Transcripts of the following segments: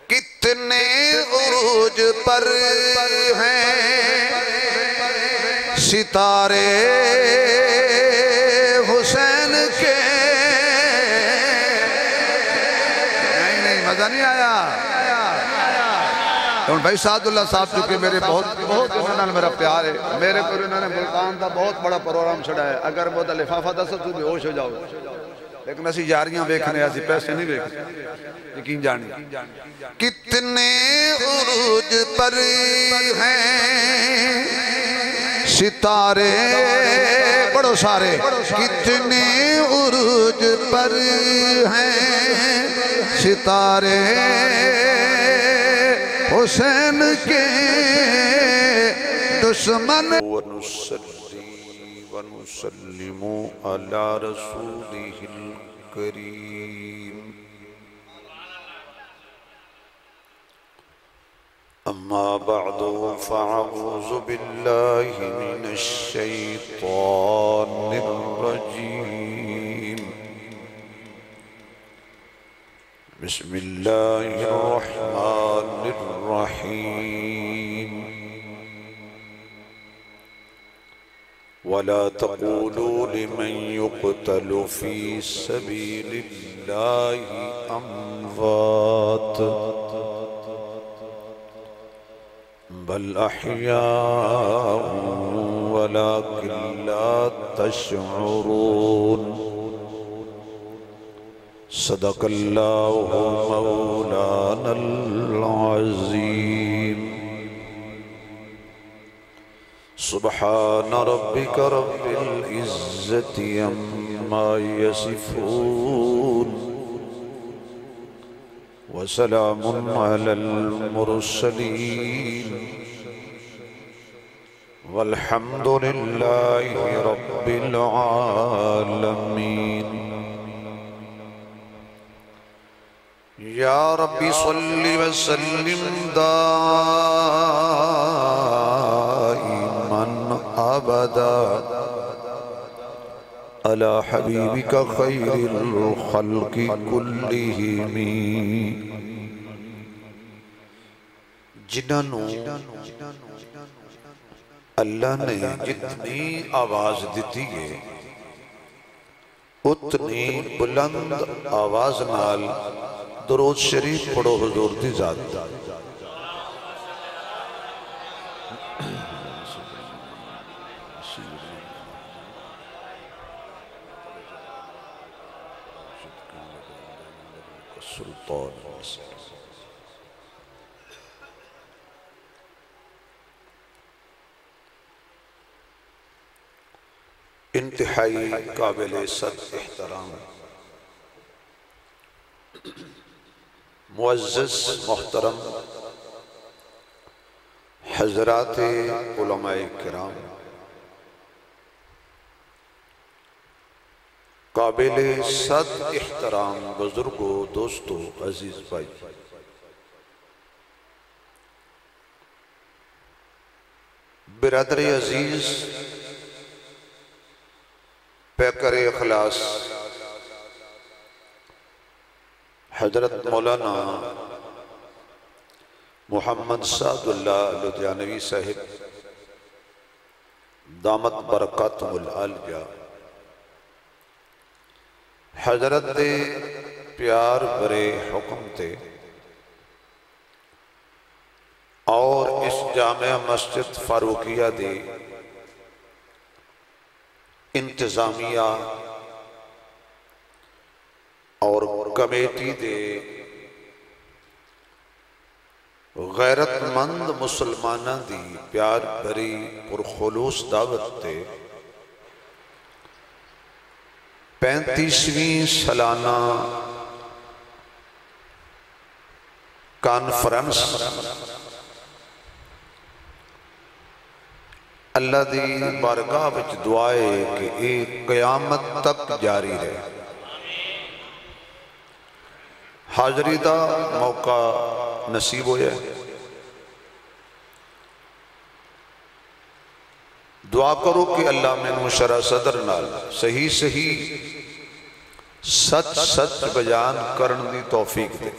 کتنے عروج پر ہیں ستارے حسین کے. نہیں مزہ نہیں آیا. بھائی سعد اللہ صاحب چونکہ میرے بہت انہوں نے میرا پیار ہے. میرے پر انہوں نے ملتان دا بہت بڑا پروگرام چھڑا ہے. اگر وہ دا لفافہ دا سب تو بے ہوش ہو جاؤ. لیکن اسی یاریاں بیکھنے ایسی پیسے نہیں بیکھنے. یقین جانی. کتنے عروج پر ہیں ستارے بڑو سارے. کتنے عروج پر ہیں ستارے حسین کے دشمن. ونصلي ونسلم على رسوله الكريم. أما بعد فأعوذ بالله من الشيطان الرجيم. بسم الله الرحمن الرحيم. ولا تقولوا لمن يقتل في سبيل الله أموات بل أحياء ولكن لا تشعرون. صدق الله مولانا العظيم. سبحان ربك رب العزة عما يصفون وسلام على المرسلين والحمد لله رب العالمين. يا رب صل وسلم دائما أبدا على حبيبك خير الخلق كلهم. جنہوں اللہ نے جتنی آواز دیتی ہے اتنی بلند آواز نال درود شریف پڑھو حضور دی ذات. انتہائی قابل صد احترام معزز محترم حضرات علماء کرام، قابل صد احترام بزرگوں، دوستوں، عزیز بھائی، برادر عزیز، پیکر اخلاص حضرت مولانا محمد سعد اللہ لدھیانوی صاحب دامت برکاتہم العالیہ، حضرت دے پیار برے حکم تے اور اس جامع مسجد فاروقیہ دے انتظامیہ اور کمیٹی دے غیرت مند مسلمانہ دی پیار بھری پرخلوص دعوت تے 35ویں سالانہ کانفرنس اللہ دی بارگاہ وچ دعائے کہ ایک قیامت تک جاری رہے. حاضری دا موقع نصیب ہویا ہے. دعا کرو کہ اللہ میں شرح صدر نال صحیح سچ سچ بیان کرن دی توفیق دے۔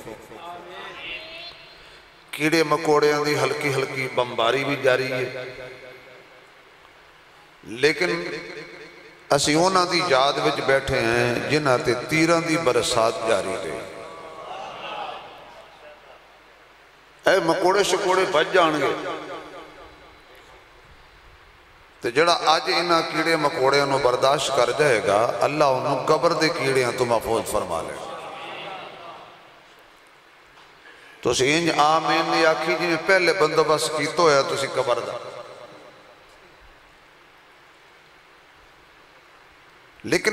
کیڑے مکوڑیاں دی ہلکی ہلکی بمباری بھی جاری ہے، لیکن اسی اونا دی یاد وچ بیٹھے ہیں جنہاں تے تیران دی برسات جاری رہے۔ اے مکوڑے شکوڑے بچ جان گے تو جڑا آج انہاں کیڑے مکوڑے انہوں برداشت کر جائے گا، اللہ انہوں قبر دے کیڑے ہیں تو محفوظ فرما لے۔ تو اسی انج آمین نے آکھی جی میں پہلے بندوبست کی تو ہے تو اسی قبر دا، لیکن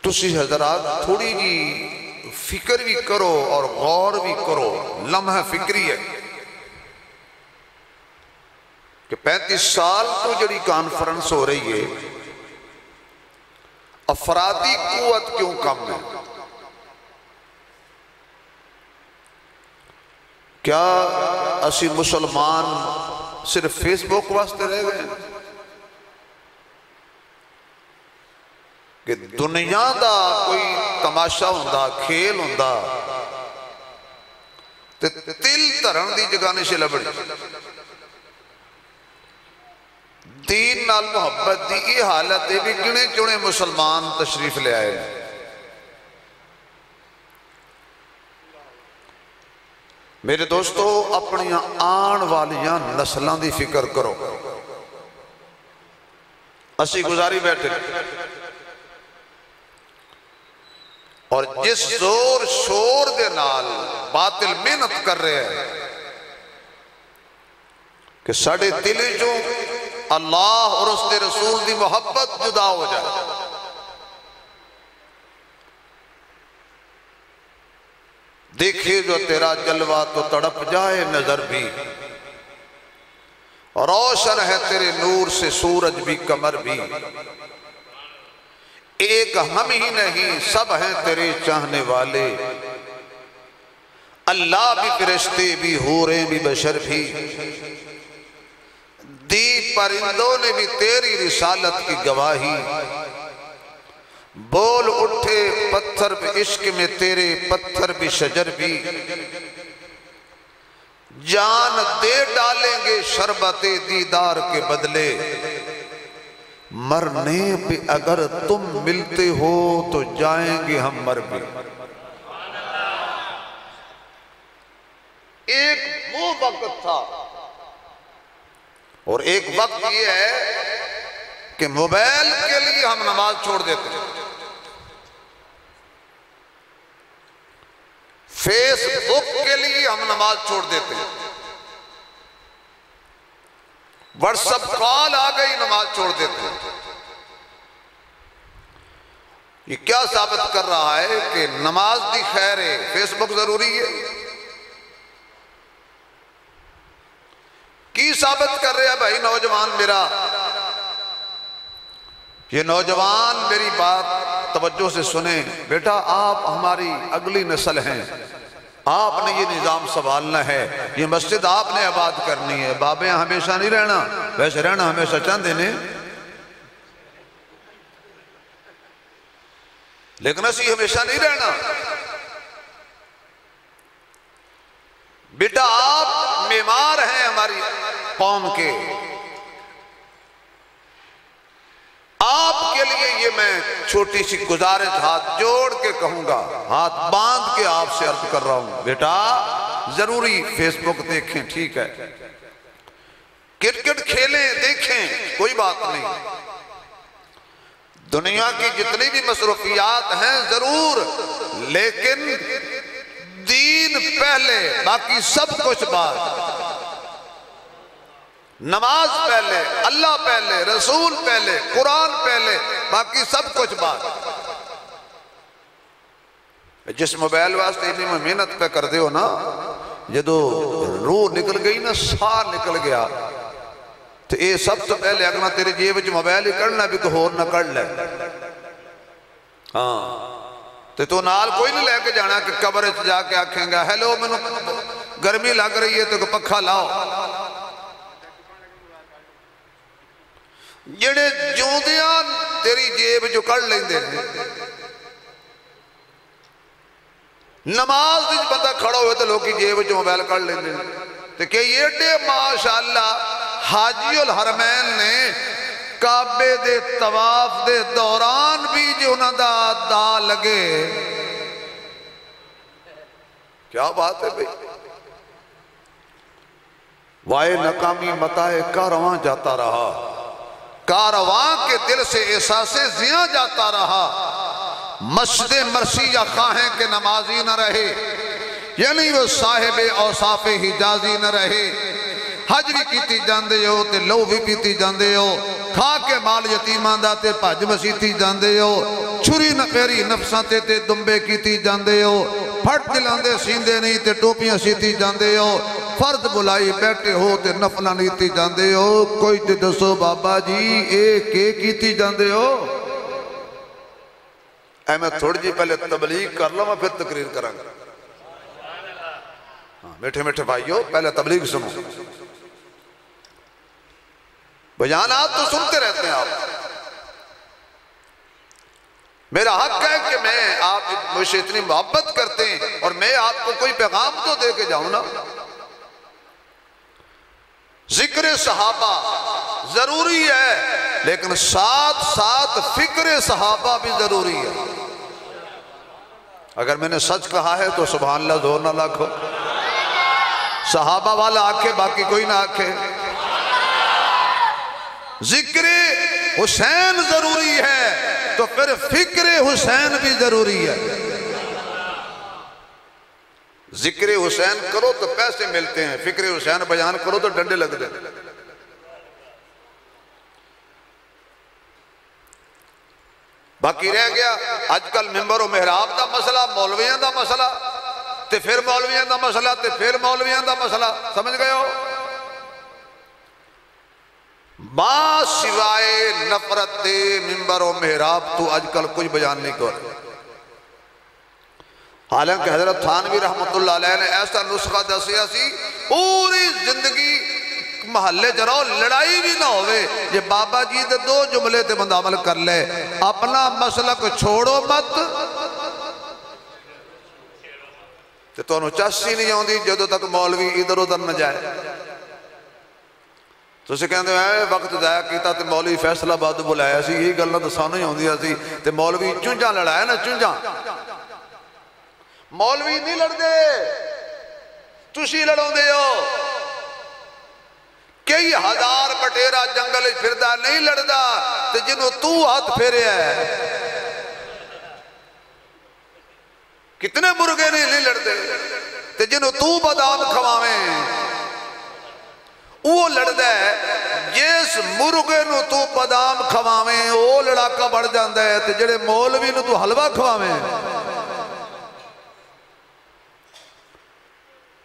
تسی حضرات تھوڑی جی فکر بھی کرو اور غور بھی کرو، لمحہ فکری ہے کہ 35 سال تو جڑی کانفرنس ہو رہی ہے، افرادی قوت کیوں کم ہے؟ کیا اسی مسلمان صرف فیس بک واسطے رہ گئے ہیں کہ دنیا دا کوئی تماشا ہوندا کھیل ہوندا تے تل ترن دی جگہ نشے لبڑی؟ دین نال محبت دی یہ حالت ہے بھی گنے چنے مسلمان تشریف لے آئے ہیں۔ میرے دوستو اپنی آن والیاں نسلان دی فکر کرو۔ اسی گزاری بیٹھے اور جس زور شور دے نال باطل محنت کر رہے ہیں کہ ساڑھے دل جو اللہ اور اس کے رسول دی محبت جدا ہو جائے، دیکھے جو تیرا جلوہ تو تڑپ جائے نظر بھی، روشن ہے تیرے نور سے سورج بھی کمر بھی، ایک ہم ہی نہیں سب ہیں تیرے چاہنے والے، اللہ بھی فرشتے بھی حوریں بھی بشر بھی، دی پرندوں نے بھی تیری رسالت کی گواہی، بول اٹھے پتھر بھی عشق میں تیرے پتھر بھی شجر بھی، جان دے ڈالیں گے شربت دیدار کے بدلے، مرنے پہ اگر تم ملتے ہو تو جائیں گے ہم مر بھی۔ ایک وہ وقت تھا اور ایک وقت یہ ہے کہ موبائل کے لیے ہم نماز چھوڑ دیتے ہیں، فیس بک کے لیے ہم نماز چھوڑ دیتے ہیں، واٹس ایپ کال آ گئی نماز چھوڑ دیتے ہیں۔ یہ کیا ثابت کر رہا ہے کہ نماز دی خیر ہے، فیس بک ضروری ہے؟ کی ثابت کر رہے ہیں بھائی نوجوان میرا؟ یہ نوجوان میری بات توجہ سے سنیں، بیٹا آپ ہماری اگلی نسل ہیں، آپ نے یہ نظام سنبھالنا ہے، یہ مسجد آپ نے آباد کرنی ہے، بابے ہمیشہ نہیں رہنا، ویسے رہنا ہمیشہ چند دینے، لیکن اسی ہمیشہ نہیں رہنا۔ بیٹا آپ معمار ہیں ہماری قوم کے، آپ کے لیے یہ میں چھوٹی سی گزارش ہاتھ جوڑ کے کہوں گا، ہاتھ باندھ کے آپ سے عرض کر رہا ہوں، بیٹا ضروری فیس بک دیکھیں ٹھیک ہے، کرکٹ کھیلیں دیکھیں کوئی بات نہیں، دنیا کی جتنی بھی مصروفیات ہیں ضرور، لیکن دین پہلے باقی سب کچھ بعد، نماز پہلے، اللہ پہلے، رسول پہلے، قرآن پہلے، باقی سب کچھ بعد۔ جس موبائل واسطے انہیں میں محنت پہ کر دے ہو نا، جدو روح نکل گئی نا، سار نکل گیا تو اے سب تو پہلے اگنا تیرے جیب جو موبائل ہی کرنا بھی تو ہور نہ کر لے، ہاں تو نال کوئی نہیں لے کے جانا کہ قبر جا کے آکھیں گا ہیلو میں گرمی لگ رہی ہے تو پکھا لاؤ، جڑے جوندیاں تیری جیب جو کڑ لیندے ہیں نماز دی بندہ کھڑا ہوئے تو لوگ کی جیب جو موبائل کڑ لیندے ہیں تو کہ یہ دے ماشاءاللہ حاجی الحرمین نے کعبے دے طواف دے دوران بھی جو انہاں دا لگے کیا بات ہے بھئی وائے ناکامی متائے کارواں جاتا رہا کارواں کے دل سے احساس زیاں جاتا رہا مسجد مرسی یا خواہیں کہ نمازی نہ رہے یعنی وہ صاحب اوصاف حجازی نہ رہے حج بھی کیتی جاندے ہو تے لو بھی پیتی جاندے ہو کھا کے مال یتیمان دا تے پھج مسیتی جاندے ہو چھری نہ پیری نفساں تے دمبے کیتی جاندے ہو پھٹ دلاندے سیندے نہیں تے ٹوپیاں سیتی جاندے ہو فرد بلائی بیٹھے ہو تے نفلہ نیتی جاندے ہو کوئی تے دسو بابا جی ایک کیتی جاندے ہو اے میں تھوڑی جی پہلے تبلیغ کر لوں میں پھر تقریر کروں گا میٹھے میٹھے بھائیو پہلے تبلیغ سنو بیانات تو سنتے رہتے ہیں آپ میرا حق ہے کہ میں آپ مجھ سے اتنی محبت کرتے ہیں اور میں آپ کو کوئی پیغام تو دے کے جاؤں نا ذکر صحابہ ضروری ہے لیکن ساتھ ساتھ فکر صحابہ بھی ضروری ہے اگر میں نے سچ کہا ہے تو سبحان اللہ زور نہ لاکھو صحابہ والا آکھے باقی کوئی نہ آکھے ذکر حسین ضروری ہے تو پھر فکر حسین بھی ضروری ہے ذکر حسین کرو تو پیسے ملتے ہیں فکر حسین بیان کرو تو ڈنڈے لگ دیں باقی رہ گیا آج کل ممبر و محراب دا مسئلہ مولویاں دا مسئلہ تے پھر مولویاں دا مسئلہ تے پھر مولویاں دا مسئلہ سمجھ گئے ہو با سوائے نفرت دے ممبر و محراب تو آج کل کچھ بیان نہیں کر حالانکہ حضرت تھانوی رحمت اللہ علیہ نے ایسا نسخہ دسیا سی پوری زندگی محلے جراؤ لڑائی بھی نہ ہوئے یہ بابا جی دے دو جملے تے بند عمل کر لے اپنا مسلک چھوڑو مت تے تو انہوں چاسی نہیں ہوں دی جدو تک مولوی ادھر ادھر نہ جائے تو اسے کہنے ہیں وقت ضائع کیتا تے مولوی فیصلہ آباد بلایا سی یہی گلنا تو سانو ہی ہوں دیا سی تے مولوی چونجاں لڑایا نا چونجاں مولوی نہیں لڑ دے تسی لڑوں دے ہو کئی ہزار بٹیرہ جنگل پھردہ نہیں لڑدا تے جنہوں تو ہاتھ پھیرے ہے کتنے مرغے نہیں لڑ دے تے جنہوں تو بادام کھواویں وہ لڑ دے جس مرغے نو تو بادام کھواویں وہ لڑاکا بڑھ جاندہ ہے تے جڑے مولوی نو تو حلوہ کھواویں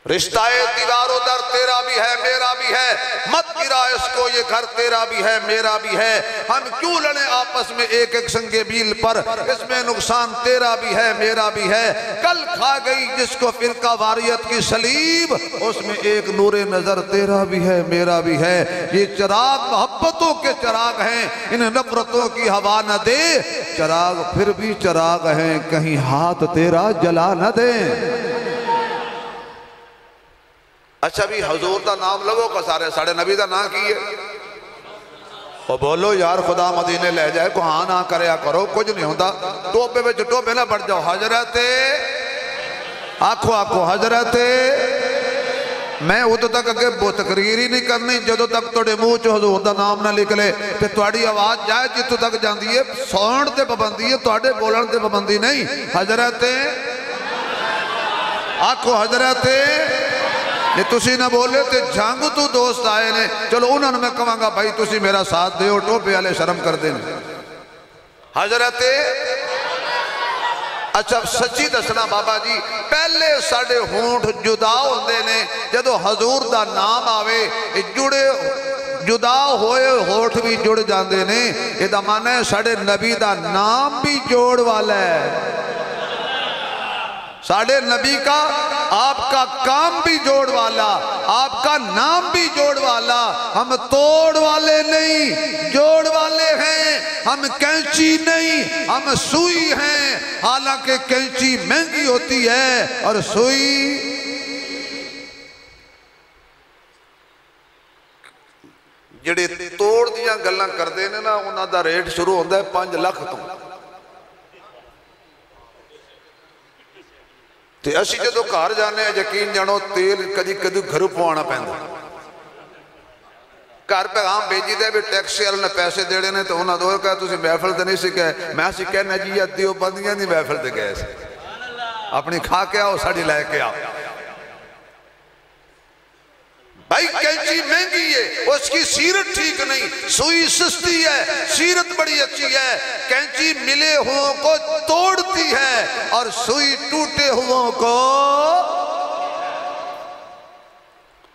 رشتہ دیوار و در تیرا بھی ہے میرا بھی ہے مت گرا اس کو یہ گھر تیرا بھی ہے میرا بھی ہے ہم کیوں لڑیں آپس میں ایک ایک سنگے بیل پر اس میں نقصان تیرا بھی ہے میرا بھی ہے کل کھا گئی جس کو فرقہ واریت کی سلیب اس میں ایک نور نظر تیرا بھی ہے میرا بھی ہے یہ چراغ محبتوں کے چراغ ہیں انہیں نفرتوں کی ہوا نہ دے چراغ پھر بھی چراغ ہیں کہیں ہاتھ تیرا جلا نہ دے اچھا بھی حضور دا نام لگو کا سارے نبی دا نام کی ہے وہ بولو یار خدا مدینے لے جائے کو ہاں نہ کریا کرو کچھ نہیں ہوتا ٹوپے بے جو ٹوپے نہ بڑھ جاؤ حضرت آنکھو حضرت میں ادھو تک اگر تقریر ہی نہیں کرنی جدو تک توڑے منہ چو حضور دا نام نہ لکھ لے تے توڑی آواز جائے جتو تک جاندی ہے سونڈ تے پابندی ہے توڑے بولن تے پابندی نہیں حضرت آنکھو حضرت یہ تسی نہ بولے تے جھانگ تو دوست آئے نے چلو انہوں نے میں کہاں گا بھائی تسی میرا ساتھ دے ہو ٹوپے والے شرم کر دیں حضرت اچھا سچی دسنا بابا جی پہلے ساڑے ہونٹ جدا ہوندے نے جدو حضور دا نام آوے جڑے جدا ہوئے ہونٹ بھی جڑ جاندے نے یہ دا معنی ہے ساڑے نبی دا نام بھی جوڑ والا ہے ساڑھے نبی کا آپ کا کام بھی جوڑ والا، آپ کا نام بھی جوڑ والا۔ ہم توڑ والے نہیں، جوڑ والے ہیں۔ ہم کینچی نہیں، ہم سوئی ہیں۔ حالانکہ کینچی مہنگی ہوتی ہے اور سوئی جڑے توڑ دیاں گلاں کردے نے نا، انہاں دا ریٹ شروع ہوندہ ہے 5 لاکھ تو۔ تے اسی جدو گھر جانے ہیں، یقین جانو تیل کدی کدی گھروں پوانا پہندا، گھر پیغام بھیجی دے بھی ٹیکسی والے نے پیسے دیڑے نے، تو انہاں دو کہا تسی محفل تے نہیں سی کہے، میں سی کہنا جی دیو بندیاں دی محفل تے گئے سی، اپنی کھا کے آؤ ساڑی لائے کے آؤ۔ بھائی کینچی مہنگی ہے، اس کی سیرت ٹھیک نہیں، سوئی سستی ہے، سیرت بڑی اچھی ہے۔ کینچی ملے ہوں کو توڑتی ہے اور سوئی ٹوٹے ہوں کو۔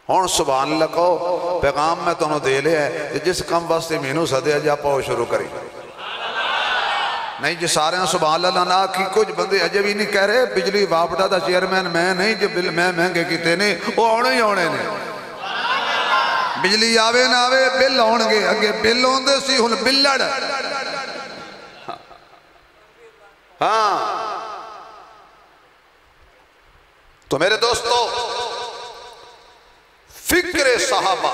ہون سبحان اللہ کہو، پیغام میں تو انہوں دے لے ہے، جس کم واسطے مینوں سدیا جا پاؤ شروع کری نہیں جی سارے ہیں سبحان اللہ نا کی۔ کچھ بندے اجے بھی نہیں کہہ رہے بجلی وابٹا دا چیئرمین میں نہیں، جو بل میں مہنگے کیتے نہیں، وہ آنے ہی آنے نے۔ بجلی آوے نہ آوے بل آنگے، اگے بل ہوندے سی ہن بلڑ۔ ہاں تو میرے دوستو، فکر صحابہ،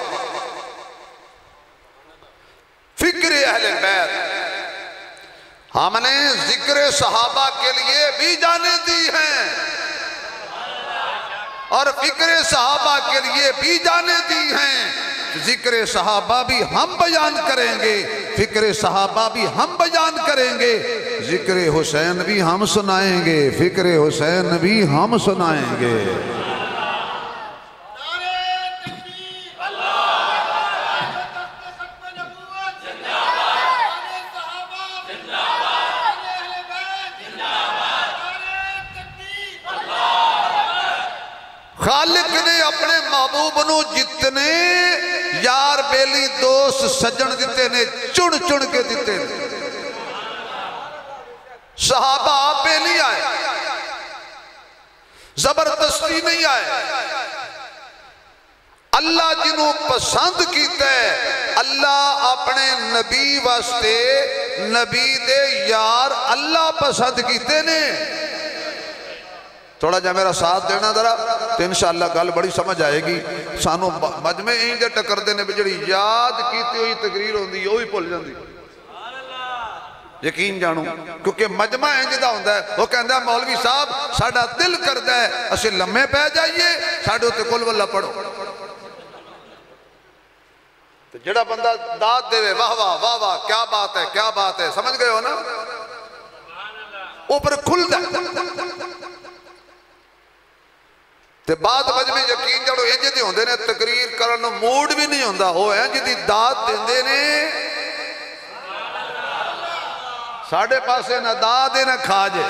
فکر اہل بیت، ہم نے ذکر صحابہ کے لیے بھی جانیں دی ہیں اور فکر صحابہ کے لیے بھی جانیں دی ہیں۔ ذکر صحابہ بھی ہم بیان کریں گے، فکر صحابہ بھی ہم بیان کریں گے، ذکر حسین بھی ہم سنائیں گے، فکر حسین بھی ہم سنائیں گے۔ خالق نے اپنے محبوب نو جتنے یار بیلی دوست سجن دیتے نے، چن چن کے دیتے نے۔ صحابہ آپ بیلی آئے، زبردستی نہیں آئے۔ اللہ جنہوں پسند کیتا ہے، اللہ اپنے نبی واسطے، نبی دے یار اللہ پسند کیتے نے۔ تھوڑا جا میرا ساتھ دینا ذرا تو انشاءاللہ گل بڑی سمجھ آئے گی۔ سانو مجمع این جے ٹکر دینے بجڑی یاد کیتی ہوئی تقریر ہوندی وہ بھی بھول جاندی، یقین جانو، کیونکہ مجمع این جدا ہوندہ ہے۔ وہ کہندہ ہے مولوی صاحب ساڑھا دل کردہ ہے اسے لمحے پہ جائیے، ساڑھے ہوتے کل واللہ پڑھو۔ تو جڑا بندہ داد دے واہ واہ واہ واہ کیا بات ہے کیا بات ہے، سمجھ گئے ہو نا، اوپر کھل دے تے بعد مجمع یقین جڑو انجے دی ہوندے نے تقریر کرن موڈ بھی نہیں ہوندہ، وہ انجے دی داد دیندے نے، ساڑھے پاسے نہ داد نہ کھاجے،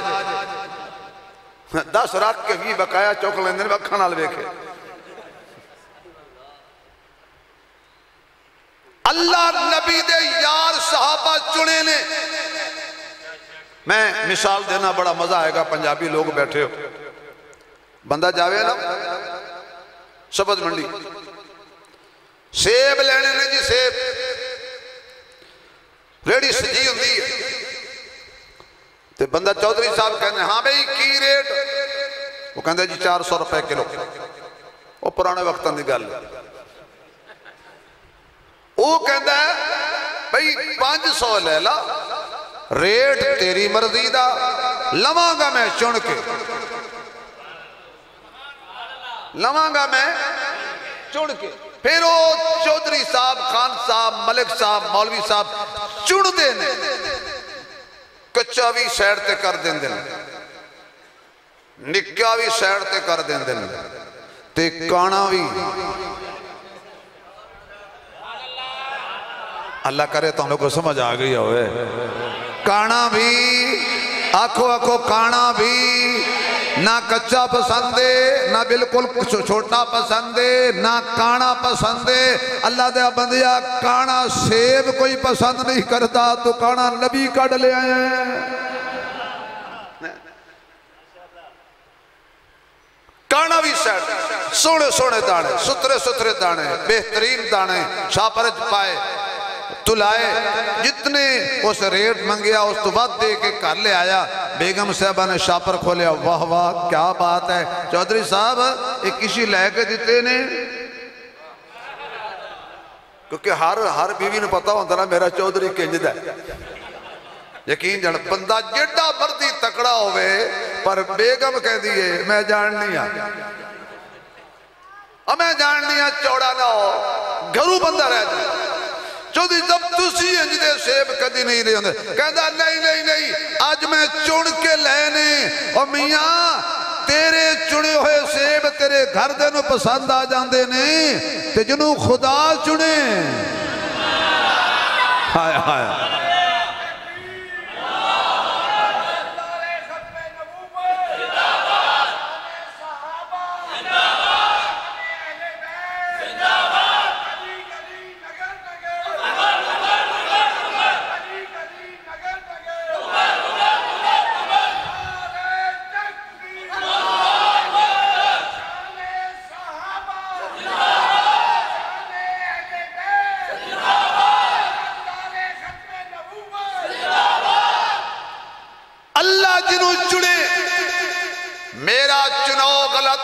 10 رکھ کے بھی بقایا چوک لیندے نے بکھا نال ویکھے۔ اللہ نبی دے یار صحابہ چنے نے۔ میں مثال دینا بڑا مزہ آئے گا، پنجابی لوگ بیٹھے ہو، بندہ جاوے نا سبز منڈی، سیب لینے نے جی سیب، ریڈی سجی ہوندی ہے، تے بندہ چودھری صاحب کہنے ہاں بھئی کی ریٹ؟ وہ کہندے جی 400 روپے کلو۔ وہ پرانے وقتاں دی گل، وہ کہندہ ہے بھئی 500 لے لا، ریٹ تیری مرضی دا، لواں گا میں چن کے، لواں گا میں چن کے۔ پھر وہ چودھری صاحب، خان صاحب، ملک صاحب، مولوی صاحب چن دینے، کچا بھی سیڑ تے کر دیں دیں، نکا بھی سیڑ تے کر دیں دیں، تے کانا بھی۔ اللہ کرے تو ہم لوگ کو سمجھ آ گئی ہوئے، کانا بھی، آنکھوں آنکھوں کانا بھی، نہ کچا پسند ہے، نہ بالکل چھوٹا پسند ہے، نہ کانا پسند ہے۔ اللہ دے بندیا کانا سیب کوئی پسند نہیں کرتا، تو کانا نبی کڑ لے آئے ہیں۔ کانا بھی سونے سونے دانے سترے سترے دانے بہترین دانے شاپرج پائے تلائے جتنے اس ریٹ منگیا اس تو بعد دے کے کر لے آیا بیگم صاحبہ نے شاپر کھولیا واہ واہ کیا بات ہے چودھری صاحب ایک کسی لے کے دیتے نے کیونکہ ہر بیوی نے پتا ہوتا نا میرا چودھری کنجد ہے یقین جان بندہ جڑا مردی تکڑا ہوئے پر بیگم کہہ دیئے میں جان نہیں میں جان نہیں چوڑا نہ ہو گھروں بندہ رہ جائے چودھری جب تسی انجدے سیب کدی نہیں رہے ہوندے کہتا نہیں آج میں چن کے لینے اور میاں تیرے چنے ہوئے سیب تیرے گھر دینوں پسند آ جاندے نے تے جنوں خدا چنے ہائے ہائے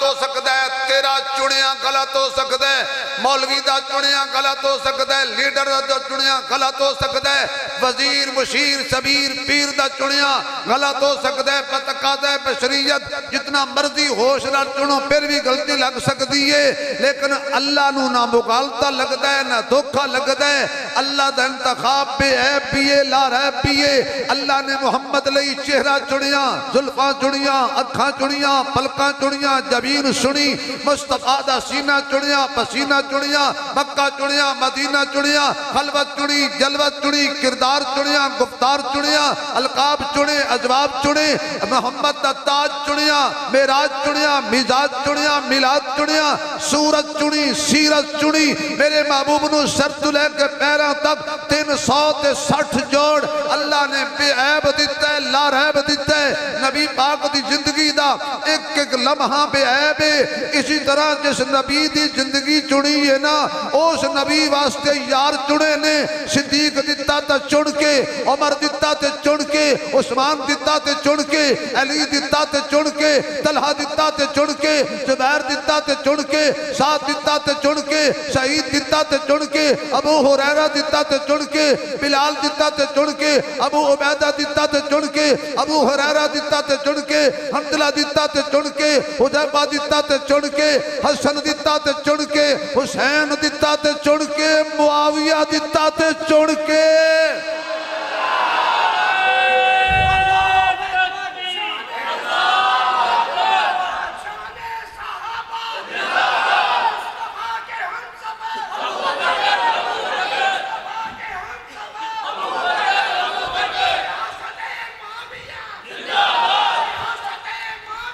ہو سکتا ہے تیرا چڑیاں غلط ہو سکتا ہے مولوی دا چڑیاں غلط ہو سکتا ہے لیڈر دا چڑیاں غلط ہو سکتا ہے وزیر مشیر سبیر پیر دا چڑیاں غلط ہو سکتا ہے پتقاضہ بشریت جتنا مرضی ہوش نہ چنو پھر بھی غلطی لگ سکتی ہے لیکن اللہ نو نہ مغالطہ لگتا ہے نہ دھوکہ لگتا ہے اللہ دا انتخاب پہ عیب پیے لا رہب پیے اللہ نے محمد لئی چہرہ چڑیاں زلفاں چڑیاں اکھاں چڑیاں پلکاں چڑیاں جبین سنی مصطفیٰ دا سینہ چڑیاں پسینہ چڑیاں مکہ چڑیاں مدینہ چڑیاں خلوت چڑی جلوت چڑی کردار چڑیاں گفتار چڑیاں القاب چڑے اجواب چڑے محمد دا تاج چڑیاں میراج چڑیاں مزاج چڑیاں میلاد چڑیاں سورت چڑی سیرت چڑی میرے محبوب نو سر تو لے کے پیروں تک 360 جوڑ اللہ نے بے عیب دیتا ہے لا رہب دیتا ہے نبی پاک دی زندگی دا ایک ایک لمحہ بے عیب ہے اسی طرح جس نبی دی زندگی چڑی ہے نا اس نبی واسطے یار چڑے نے صدیق دیتا تا چڑ کے عمر دیتا تے چڑ کے عثمان دیتا تے چڑ کے علی دیتا تے چڑ کے طلحہ دیتا تے چڑ کے زبیر دیتا تے چڑ کے سعد دیتا تے چڑ کے سعید دیتا تے چڑ کے ابو ہریرہ دیتا تے چڑ کے بلال دیتا تے چڑ کے ابو عبیدہ دیتا تے چڑ کے ابو ہریرہ دیتا تے چڑ کے حمدلہ دیتا تے چڑ کے حذیفہ دیتا تے چڑ کے حسن دیتا تے چڑ کے حسین دیتا تے چڑ کے معاویہ دیتا تے چڑ کے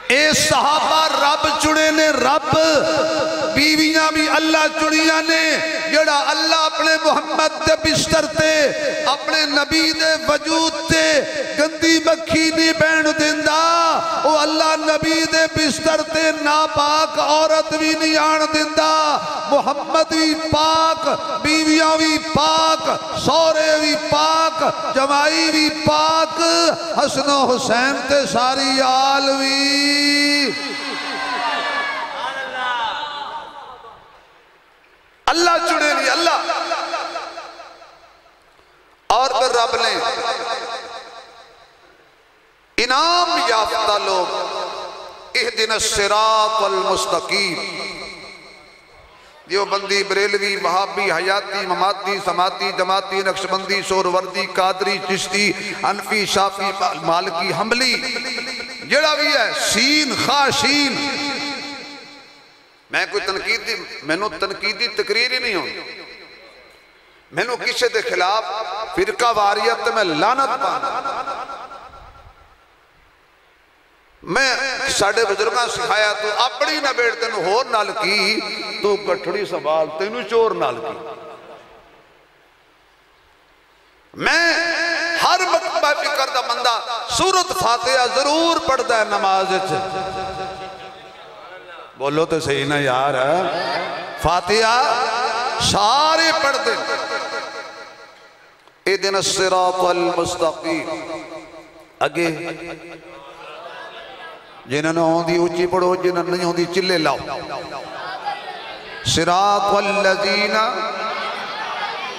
اے صحابہ رب چڑے نے رب بیویاں بھی اللہ چڑیاں نے جڑا اللہ اپنے محمد دے بستر تے اپنے نبی دے وجود تے گندی مکھی نہیں بین دیندہ او اللہ نبی دے بستر تے ناپاک عورت بھی نہیں آن دیندہ محمد بھی پاک بیویاں بھی پاک سورے بھی پاک جمائی بھی پاک حسن و حسین تے ساری آل بھی اللہ چڑے نہیں اللہ اور پھر رب نے انعام یافتہ لوگ اہدنا الصراط المستقیم دیوبندی بریلوی وہابی حیاتی مماتی سماتی جماعتی نقشبندی سوروردی قادری چشتی حنفی شافی مالکی حنبلی جڑا بھی ہے سین خاشین میں کوئی تنقیدی تقریر ہی نہیں ہوں میں نے کسی دے خلاف فرقہ واریت میں لعنت پانا میں ساڑھے بزرگاں سکھایا تو اپنی نہ بیڑ تینو ہور نال کی تو گٹھڑی سنبھال تینو چور نال کی میں ہر مکتبہ فکر دا بندہ سورت فاتحہ ضرور پڑھتا ہے نماز بولو تو صحیح نا یار. فاتحہ سارے پڑھ دیں. اِهْدِنَا الصِّرَاطَ الْمُسْتَقِيمَ. اگے جنہوں نے ہوندی اچھی پڑھو, جنہوں نے نہیں ہوندی چلے لاؤ. صراط الذین.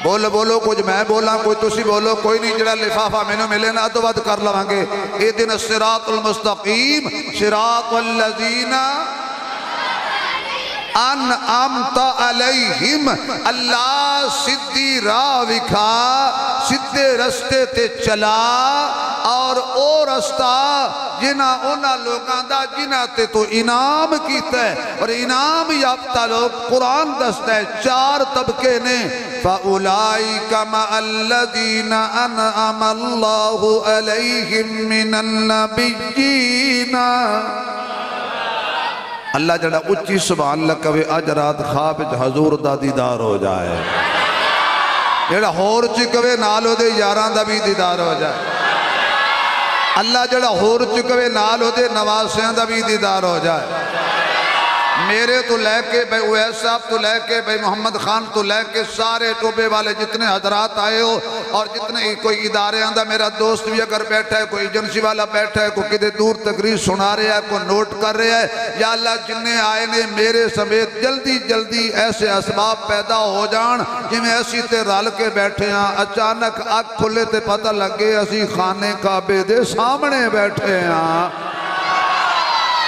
بولو بولو, کچھ میں بولا کوئی تسی بولو, کوئی نہیں. جڑا لفافہ میں نے ملے نا تو بات کر لوانگے. اِهْدِنَا الصِّرَاطَ الْمُسْتَقِيمَ صراط الذین انعمت علیہم. اللہ سدھی راہ وکھا, سدھے رستے تے چلا, اور او رستہ جنہ اونا لوگاں دا جنہ تے تو انعام کیتا ہے. اور انعام یافتہ لوگ قرآن دستا ہے 4 طبقے نے. فَأُولَئِكَ مَعَ الَّذِينَ أَنْعَمَ اللَّهُ عَلَيْهِمْ مِنَ النَّبِيِّينَ. اللہ جڑا اچھی سبحان اللہ کبھی اج رات خواب حضور دا دیدار ہو جائے. جڑا ہور چکوے نالو دے یاران دا بھی دیدار ہو جائے. اللہ جڑا ہور چکوے نالو دے نواسیاں دا بھی دیدار ہو جائے. میرے تو لے کے بھائی اویس صاحب تو لے کے بھائی محمد خان تو لے کے سارے ٹوبے والے جتنے حضرات آئے ہو, اور جتنے کوئی ادارے آندہ, میرا دوست بھی اگر بیٹھا ہے, کوئی ایجنسی والا بیٹھا ہے, کوئی کدھے دور تقریر سنا رہا ہے, کوئی نوٹ کر رہا ہے, یا اللہ جننے آئے نے میرے سمیت جلدی جلدی ایسے اسباب پیدا ہو جان جی میں ایسی تے رال کے بیٹھے ہیں. اچانک آنکھ کھلے تے پتہ لگے اسی خانے کعبے دے سامنے بیٹھے ہیں.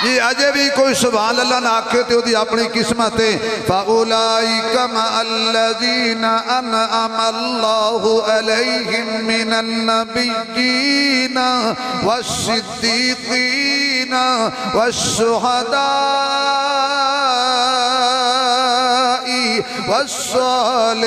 جی اجے بھی کوئی سبحان اللہ نہ آکھے تے دی اپنی قسمتیں. فَأُولَئِكَ مَعَ الَّذِينَ أَنْعَمَ اللَّهُ عَلَيْهِمْ مِنَ النَّبِيِّينَ وَالصِّدِّيقِينَ وَالشُّهَدَاءِ وَالصَّالِحِينَ.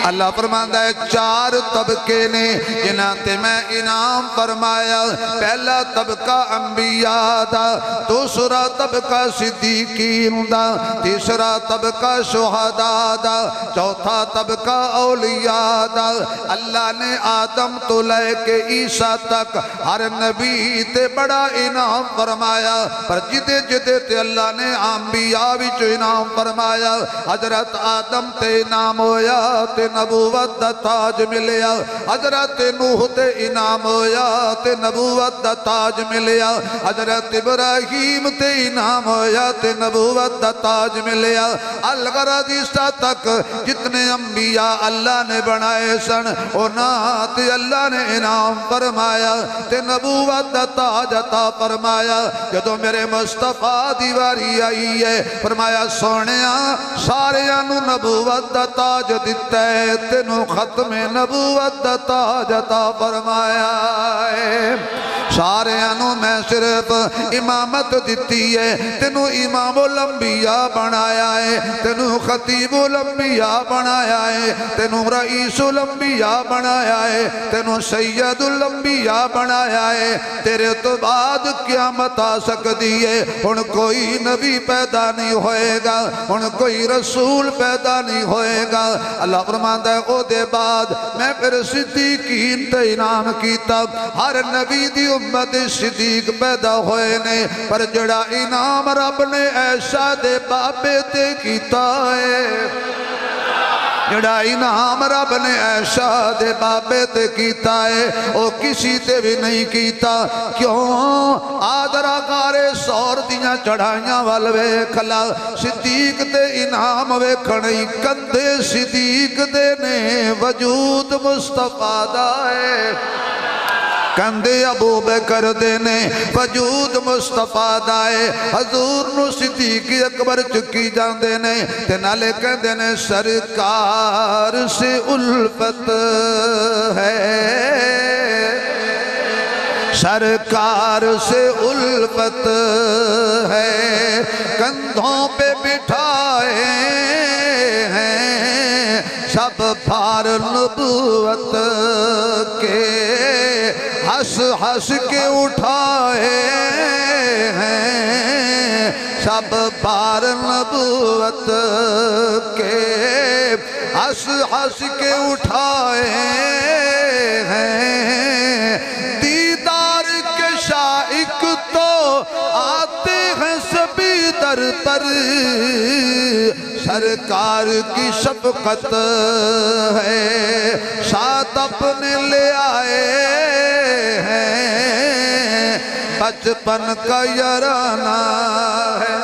اللہ فرماندہ ہے 4 طبقے نے جنہاں تے میں انعام فرمایا. پہلا طبقہ انبیاء دا, دوسرا طبقہ صدیقین دا, تیسرا طبقہ شہداء دا, چوتھا طبقہ اولیاء دا. اللہ نے آدم تو لے کے عیسیٰ تک ہر نبی تے بڑا انعام فرمایا, پر جدے جدے تے اللہ نے انبیاء بھی جو انعام فرمایا. حضرت آدم تے انعام ہویا تے نبوت دا تاج ملیا. حضرت نوح تے انعام ہویا تے نبوت دا تاج ملیا. حضرت ابراہیم تے انعام ہویا تے نبوت دا تاج ملیا. الغرض عیسیٰ تک جتنے انبیاء اللہ نے بنائے سن انہاں تے اللہ نے انعام فرمایا تے نبوت دا تاج عطا فرمایا. جدو میرے مصطفیٰ دیواری آئی ہے فرمایا سونیاں سارے انو نبوت دا تاج دیتا ہے, تینوں ختم نبوت دا تاج عطا فرمایا ہے. سارے انو میں صرف امامت دیتی ہے, تینوں امام الانبیاء بنایا ہے, تینوں خطیب الانبیاء بنایا ہے, تینوں رئیس الانبیاء بنایا ہے, تینوں سید الانبیاء بنایا ہے. تیرے تو بعد قیامت آ سکتی ہے, ان کوئی نبی پیدا نہیں ہوئے گا, ان کوئی رسول پیدا نہیں ہوئے گا. اللہ فرماتا ہے او دے بعد میں پھر صدیقین تے انعام کیتا. ہر نبی دی امت صدیق پیدا ہوئے نے, پر جڑا انعام رب نے ایسا دے بابے تے کیتا ہے, جڑا انعام رب نے ایسا دے بابے تے کیتا ہے او کسی تے بھی نہیں کیتا. کیوں آدرہ کارے سور دیاں چڑھائیاں والوے کھلا صدیق تے انعام وے کھڑی کندے صدیق دے نے وجود مصطفیٰ دائے. کندے ابو بکر دینے وجود مصطفیٰ دائے. حضور نو صدیق اکبر چکی جان دینے تے نالے کہہ دینے سرکار سے الفت ہے, سرکار سے الفت ہے, کندھوں پہ بٹھائے ہیں سب بھار نبوت کے, ہس ہس کے اٹھائے ہیں سب بھار نبوت کے, ہس ہس کے اٹھائے ہیں در پر سرکار کی شفقت ہے، ساتھ اپنے لے آئے ہیں، بچپن کا یارانہ ہے۔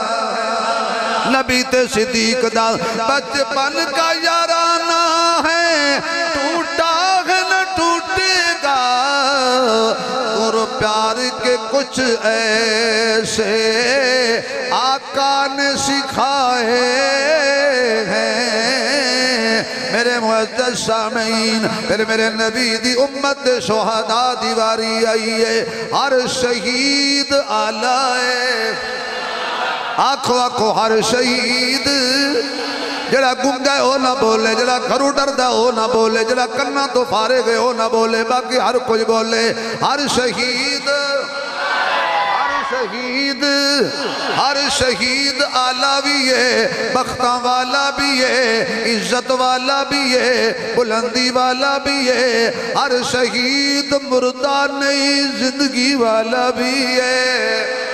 نبی تے صدیق دا بچپن کا یارانہ ہے، ٹوٹا ہے نہ ٹوٹے گا، اور پیار کے کچھ ایسے آقا نے سکھائے ہیں۔ میرے معزز سامعین، پھر میرے نبی دی امت شہداء دی واری آئی ہے، ہر شہید آلائے، آنکھو آنکھو ہر شہید، جڑا گنگا ہے وہ نہ بولے، جڑا گھرو ڈردہ وہ نہ بولے، جڑا کرنا تو فارغ ہے وہ نہ بولے، باقی ہر کچھ بولے۔ ہر شہید، ہر شہید آلہ بھی ہے، بختاں والا بھی ہے، عزت والا بھی ہے، بلندی والا بھی ہے۔ ہر شہید مردہ نہیں، زندگی والا بھی ہے۔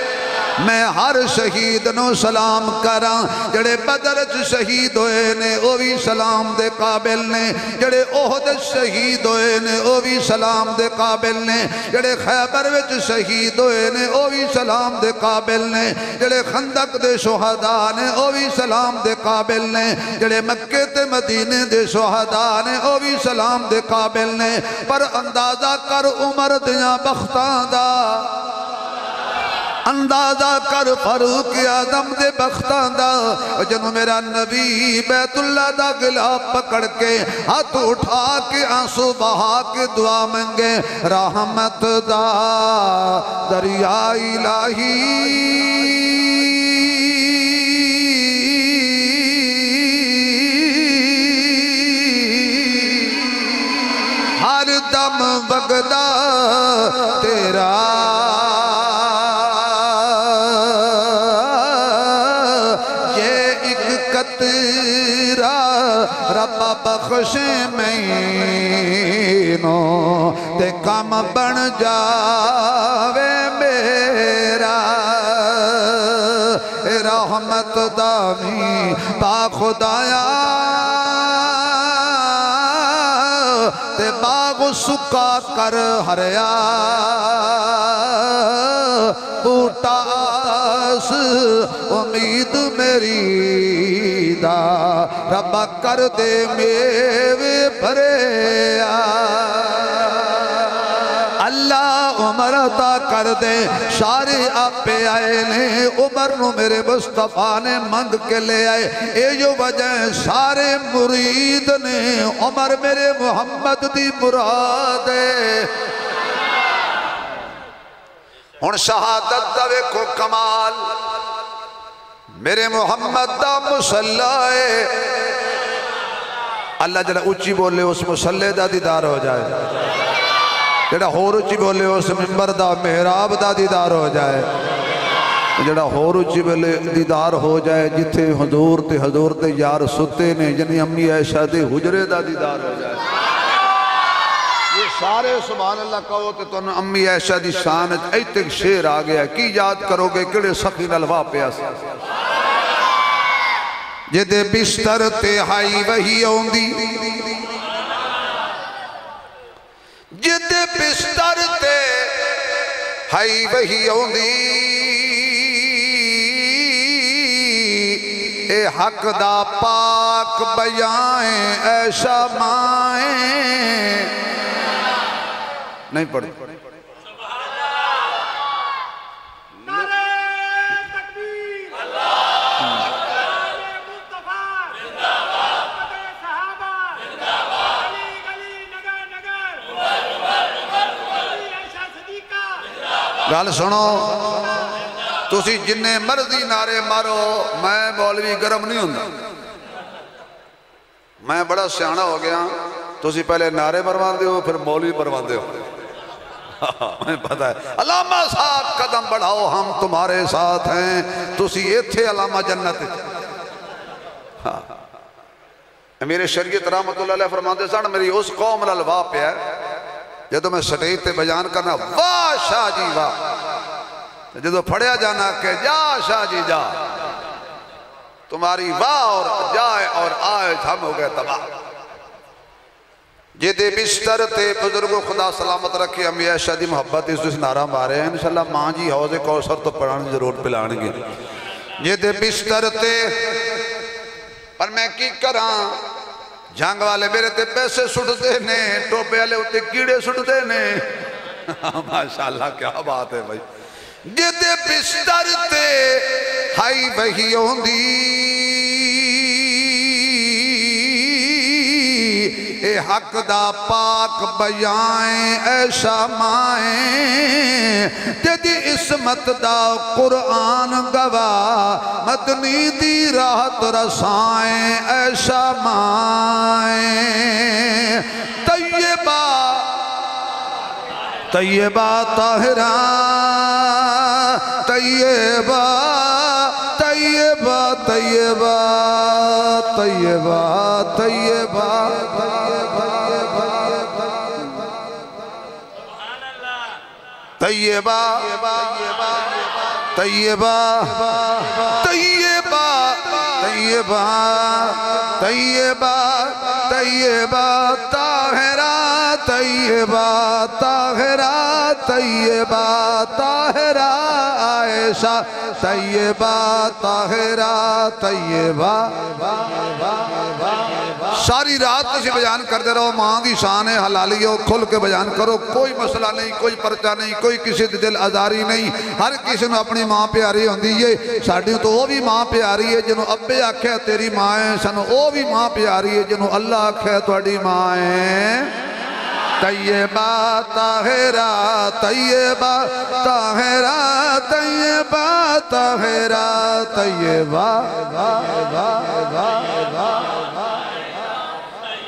میں ہر شہید نو سلام کراں، جڑے بدر چ شہید ہوئے نے او بھی سلام دے قابل نے، جڑے احد شہید ہوئے نے او بھی سلام دے قابل نے، جڑے خیبر وچ شہید ہوئے نے او بھی سلام دے قابل نے، جڑے خندق دے شہداء نے او بھی سلام دے قابل نے، جڑے مکے تے مدینے دے شہداء نے او بھی سلام دے قابل نے۔ پر اندازہ کر عمر دیاں بختاں دا، اندازہ کر فاروق اعظم دے بختاں دا، جنہوں میرا نبی بیت اللہ دا غلاف پکڑ کے ہاتھ اٹھا کے آنسو بہا کے دعا منگے، رحمت دا دریا الہی ہر دم بغدا تیرا، ربا بخش مینو تے کام بن جاوے میرا، رحمت دامی با خدایا تے باغ سکا کر ہریا، بوٹاس امید میری دا، ربا کر دے میوے بھریا۔ اللہ عمر عطا کر دے، سارے آپ آئے نے، عمر نو میرے مصطفیٰ نے منگ کے لے آئے، اے جو وجہ سارے مرید نے، عمر میرے محمد دی مراد ہے۔ ہن شہادت دا ویکھو کمال، میرے محمد دا مصلی ہے، اللہ جڑا اچھی بولے اس مصلی دا دیدار ہو جائے، جڑا ہور اچھی بولے اس منبر دا محراب دا دیدار ہو جائے، جڑا ہور اچھی بولے دیدار ہو جائے، جتھے حضور تے یار ستے نے، جنہی امی عائشہ دے حجرے دا دیدار ہو جائے۔ یہ سارے سبحان اللہ کہو تے تو امی عائشہ دی شان ایتے شیر آ گیا، کی یاد کرو گے کڑے سخی نلوا پیاس، جدے بستر تے ہائی وہی ہوندی، جدے بستر تے ہائی وہی ہوندی، اے حق دا پاک بیائیں ایشا مائیں، نہیں پڑھی گل سنو، تسی جننے مرضی نعرے مارو، میں مولوی گرم نہیں ہوں، میں بڑا سیاںا ہو گیا، تسی پہلے نعرے مروان دے ہو پھر مولوی مروان دے ہو، میں پتہ ہے۔ علامہ صاحب قدم بڑھاؤ ہم تمہارے ساتھ ہیں، تسی یہ تھے علامہ جنت۔ میرے شریعت رحمت اللہ علیہ فرماتے سن، میری اس قوم للوا پہ ہے، جدو میں سٹیج تے بیان کرنا، واہ شاہ جی واہ، جدو پھڑیا جانا کہ جا شاہ جی جا، تمہاری واہ اور جائے اور آئے ہم ہو گئے تباہ جدے بستر تے بزرگو خدا سلامت رکھے امی عائشہ دی محبت اس نعرہ مارے ہیں انشاءاللہ ماں جی حوض کوثر تو پڑھانے ضرور پلان گے جدے بستر تے پر میں کی کراں جنگ والے میرے تے پیسے سٹ دینے ٹوپے والے اتے کیڑے سٹ دینے ماشاءاللہ کیا بات ہے بھائی جدے بستر تے ہائی وہی ہوندی اے حق دا پاک بیائیں ایشا مائیں جدی اسمت دا قرآن گواہ مدنی دی راحت رسائیں ایشا مائیں طیبہ طیبہ طاہرہ طیبہ طیبہ طیبہ طیبہ طیبہ طیبہ طیبہ طیبہ طیبہ طیبہ طیبہ طاہرہ طیبہ طاہرہ طیبہ طاہرہ عائشہ طیبہ طاہرہ طیبہ ساری رات کسی بیان کرتے رہو ماں کی شان ہے حلالی ہو کھل کے بیان کرو کوئی مسئلہ نہیں کوئی پرچہ نہیں کوئی کسی دل ازاری نہیں ہر کسی نے اپنی ماں پیاری ہوندی ہے ساڑھی تو وہ بھی ماں پیاری ہے جنہوں ابے آکھے تیری ماں ہے سنو وہ بھی ماں پیاری ہے جنہوں اللہ آکھے توڑی ماں ہے طیبہ طاہرہ طیبہ طاہرہ طیبہ طاہرہ طیبہ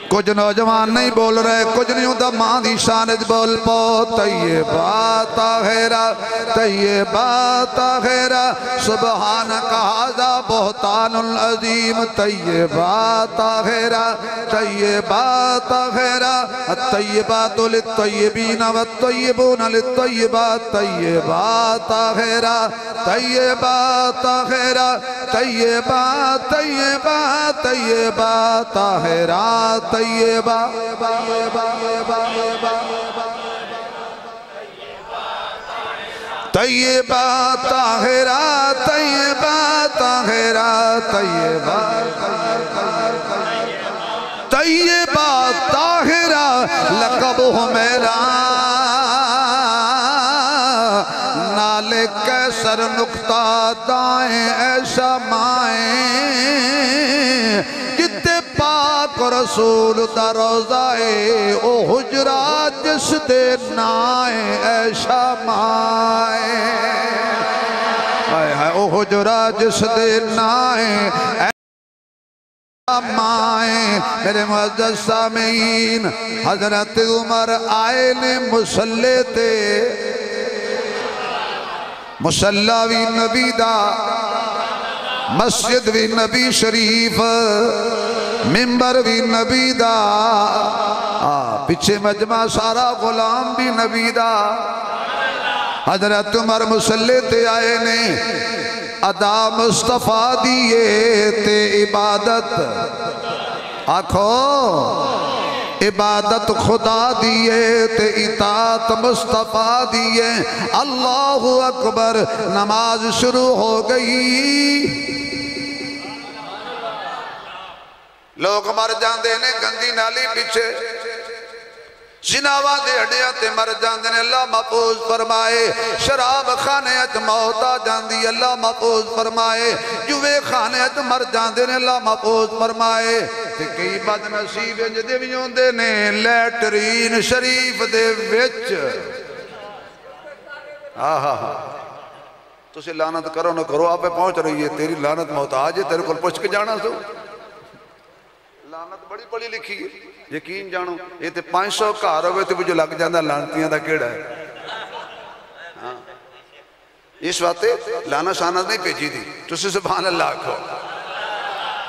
کچھ نوجوان نہیں بول رہے کچھ نہیں ہوتا ماں دی شانج بول پو طیبہ طاہرہ طیبہ طاہرہ سبحانک ھذا بہتان العظیم طیبہ طاہرہ طیبہ طاہرہ الطیبات للطیبین والطیبون للطیبات طیبہ طاہرہ طیبہ طاہرہ طیبہ طیبہ طیبہ طاہرہ طیبہ طیبہ طاہرہ طیبہ طاہرہ طیبہ طیبہ طاہرہ لقب ہو میرا نالے کیسر نقطہ دائیں ایشا مائیں جتے پاک رسول دا روزائے او حجرات جس دے نائیں ایشا مائیں او حجرات جس دے نائیں مائیں میرے معزز سامعین حضرت عمر آئے نے مسلح تے مسلح وی نبی دا مسجد وی نبی شریف ممبر وی نبی دا پچھے مجمع سارا غلام بھی نبی دا حضرت عمر مسلح تے آئے نے ادا مصطفیٰ دیئے تے عبادت آکھو عبادت خدا دیئے تے اطاعت مصطفیٰ دیئے اللہ اکبر نماز شروع ہو گئی لوگ مر جاندے نے گندی نالی پیچھے جناوہ دے ہڈیاں تے مر جاندے نے اللہ محفوظ فرمائے شراب خانے اچ موت آ جاندی اللہ محفوظ فرمائے جوے خانے اچ مر جاندے نے اللہ محفوظ فرمائے تے کئی بد نصیب جدے بھی ہوندے نے لیٹرین شریف دے وچ تو سے لعنت کرو نہ کرو آپ پہ پہنچ رہی ہے تیری لعنت محتاج ہے تیرے کو پوچھ کے جانا سو لعنت بڑی بڑی لکھی ہے یقین جانو یہ تے 500 گھر ہوئے تے جو لگ جاندہ لعنتیاں دا کیڑا ہے اس وقت لانا شانت نہیں پیجی دی تو سے سبحان اللہ آکھو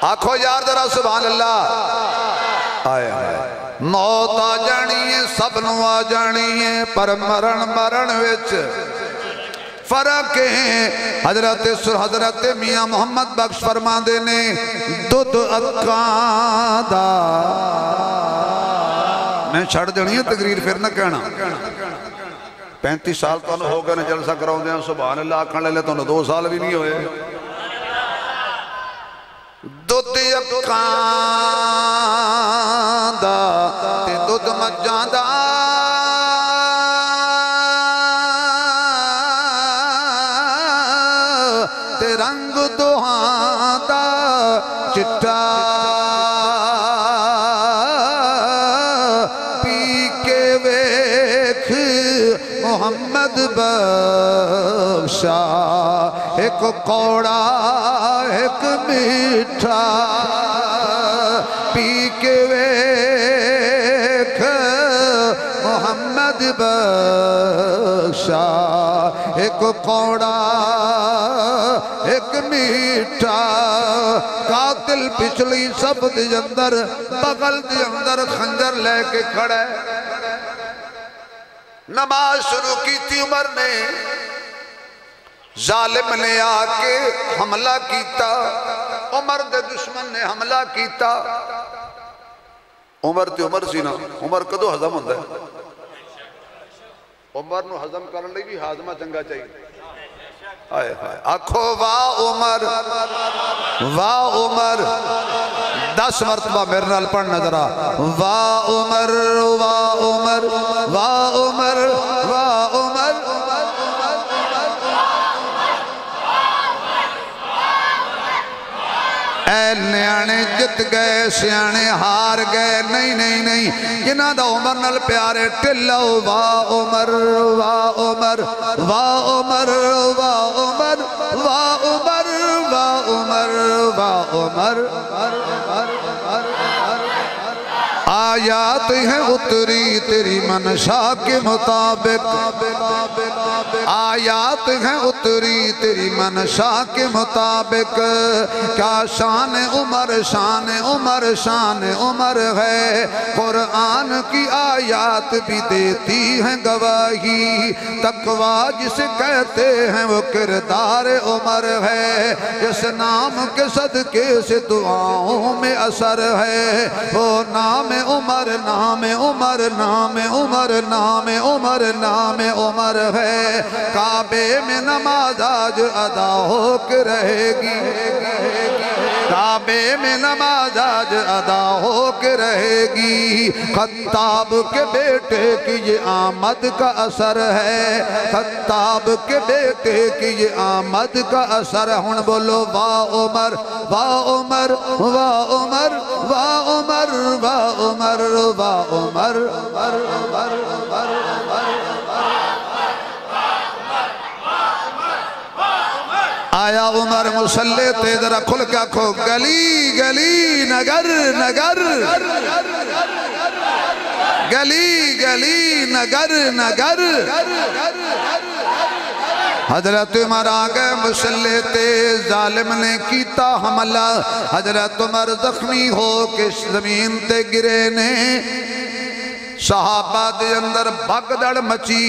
آکھو یار ذرا سبحان اللہ آئے موت آ جانی ہے سب نو آ جانی ہے پر مرن وچ فرق ہے حضرت میاں محمد بخش فرما دینے دودھ اکاں دا میں چھڑ دینی ہے تقریر پھر نہ کہنا 35 سال تو انہوں ہو گئے نے جلسہ کراؤں دیں سبحان اللہ آکھن لے لے تو انہوں 2 سال بھی نہیں ہوئے دودھ اکاں دا تے دودھ مجاں دا تے رنگ دوہاں دا چٹا پی کے ویکھ محمد بخشا ایک کوڑا ایک میٹھا پی کے ویکھ محمد بخشا ایک کوڑا ایک میٹھا قاتل پچھلی سب دے اندر بغل دے اندر خنجر لے کے کھڑے نماز شروع کی تھی عمر نے ظالم نے آکے حملہ کیتا عمر دے دشمن نے حملہ کیتا عمر تے عمر سی نا عمر کدو حضم ہوندہ ہے عمر نو حضم کرنے لئے بھی حاضمہ چنگا چاہیے آکھو واہ عمر 10 مرتبہ میرے نال پڑھ نظرہ واہ عمر واہ عمر واہ عمر واہ عمر اے نیانے جت گئے سیانے ہار گئے نہیں جنہ دا عمر نال پیارے ٹلو واہ عمر واہ عمر واہ عمر واہ عمر واہ عمر واہ عمر واہ عمر آیات ہیں اتری تیری منشا کے مطابق آیات ہیں اتری تیری منشا کے مطابق کیا شان عمر شان عمر شان عمر ہے قرآن کی آیات بھی دیتی ہیں گواہی تقوی جسے کہتے ہیں وہ کردار عمر ہے جس نام کے صدقے سے دعاؤں میں اثر ہے وہ نام عمر نام عمر نام عمر نام عمر نام عمر ہے کعبے میں نماز آج ادا ہو کے رہے گی کعبے میں نماز آج ادا ہو کے رہے گی خطاب کے بیٹے کی یہ آمد کا اثر ہے خطاب کے بیٹے کی یہ آمد کا اثر ہن بولو واہ عمر واہ عمر واہ عمر واہ عمر واہ عمر واہ عمر آیا عمر مسلح تے ذرا کھل کے آکھو گلی گلی نگر نگر گلی گلی نگر نگر حضرت عمر آگئے مسلح تے ظالم نے کیتا حملہ حضرت عمر زخمی ہو کے زمین تے گرے نے صحابہ دے اندر بھگدڑ مچی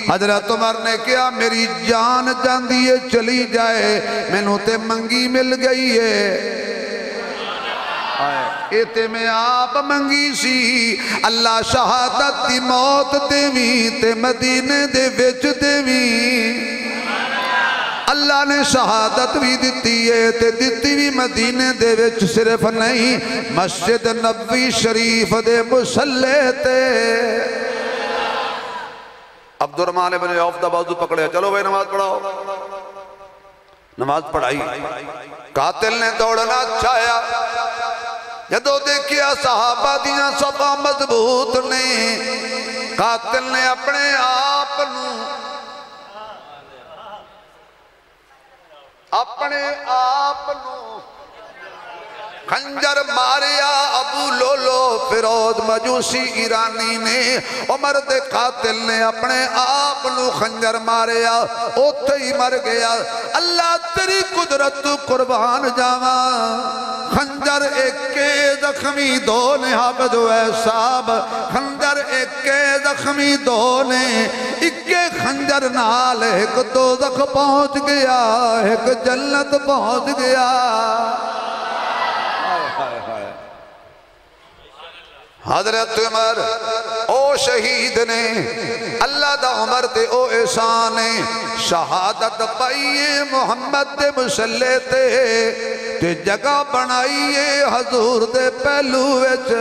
حضرت عمر نے کیا میری جان جاندی ہے چلی جائے میں نو تے منگی مل گئی ہے ایتے میں آپ منگی سی اللہ شہادت دی موت دیوی تے مدینے دے وچ دیوی اللہ نے شہادت بھی دیتی ہے تے دیتی بھی مدینے دے وچ صرف نہیں مسجد نبوی شریف دے مسلح تے عبدالرحمن بن عوف دا بازو پکڑے چلو بھائی نماز پڑھاؤ نماز پڑھائی قاتل نے دوڑنا چاہیا جدو دیکھیا صحابہ دیاں صفا مضبوط نے قاتل نے اپنے آپ خنجر ماریا ابو لولو فیروز مجوسی ایرانی نے عمر دے قاتل نے اپنے آپ نو خنجر ماریا اوتھے ہی مر گیا اللہ تیری قدرت قربان جاواں خنجر ایک کے زخمی دو نے حافظ ہوئے صاحب خنجر خنجر ایک زخمی دو نے ایک خنجر نال ایک دوزخ پہنچ گیا ایک جنت پہنچ گیا حضرت عمر او شہید نے اللہ دا عمر تے او احسان شہادت پائیے محمد دے مسلح تے جگہ بنائیے حضور دے پہلو وچ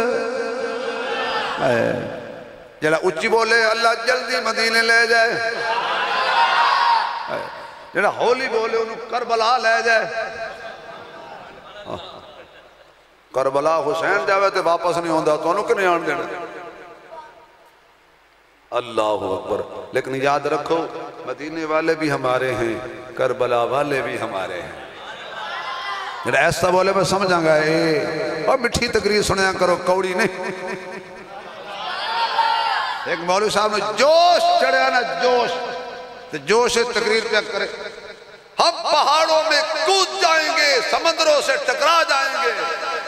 جڑا اچھی بولے اللہ جلدی مدینے لے جائے جڑا ہولی بولے انہوں کربلا لے جائے کربلا حسین جاوے تے واپس نہیں ہوندہ تو انہوں کنے آن دینا اللہ اکبر لیکن یاد رکھو مدینے والے بھی ہمارے ہیں کربلا والے بھی ہمارے ہیں جڑا ایسا بولے میں سمجھاں گا اور مٹھی تقریر سنیا کرو کوڑی نہیں ایک مولوی صاحب نے جوش چڑھیا نا جوش تقریر پہ کرے ہم پہاڑوں میں کود جائیں گے سمندروں سے ٹکرا جائیں گے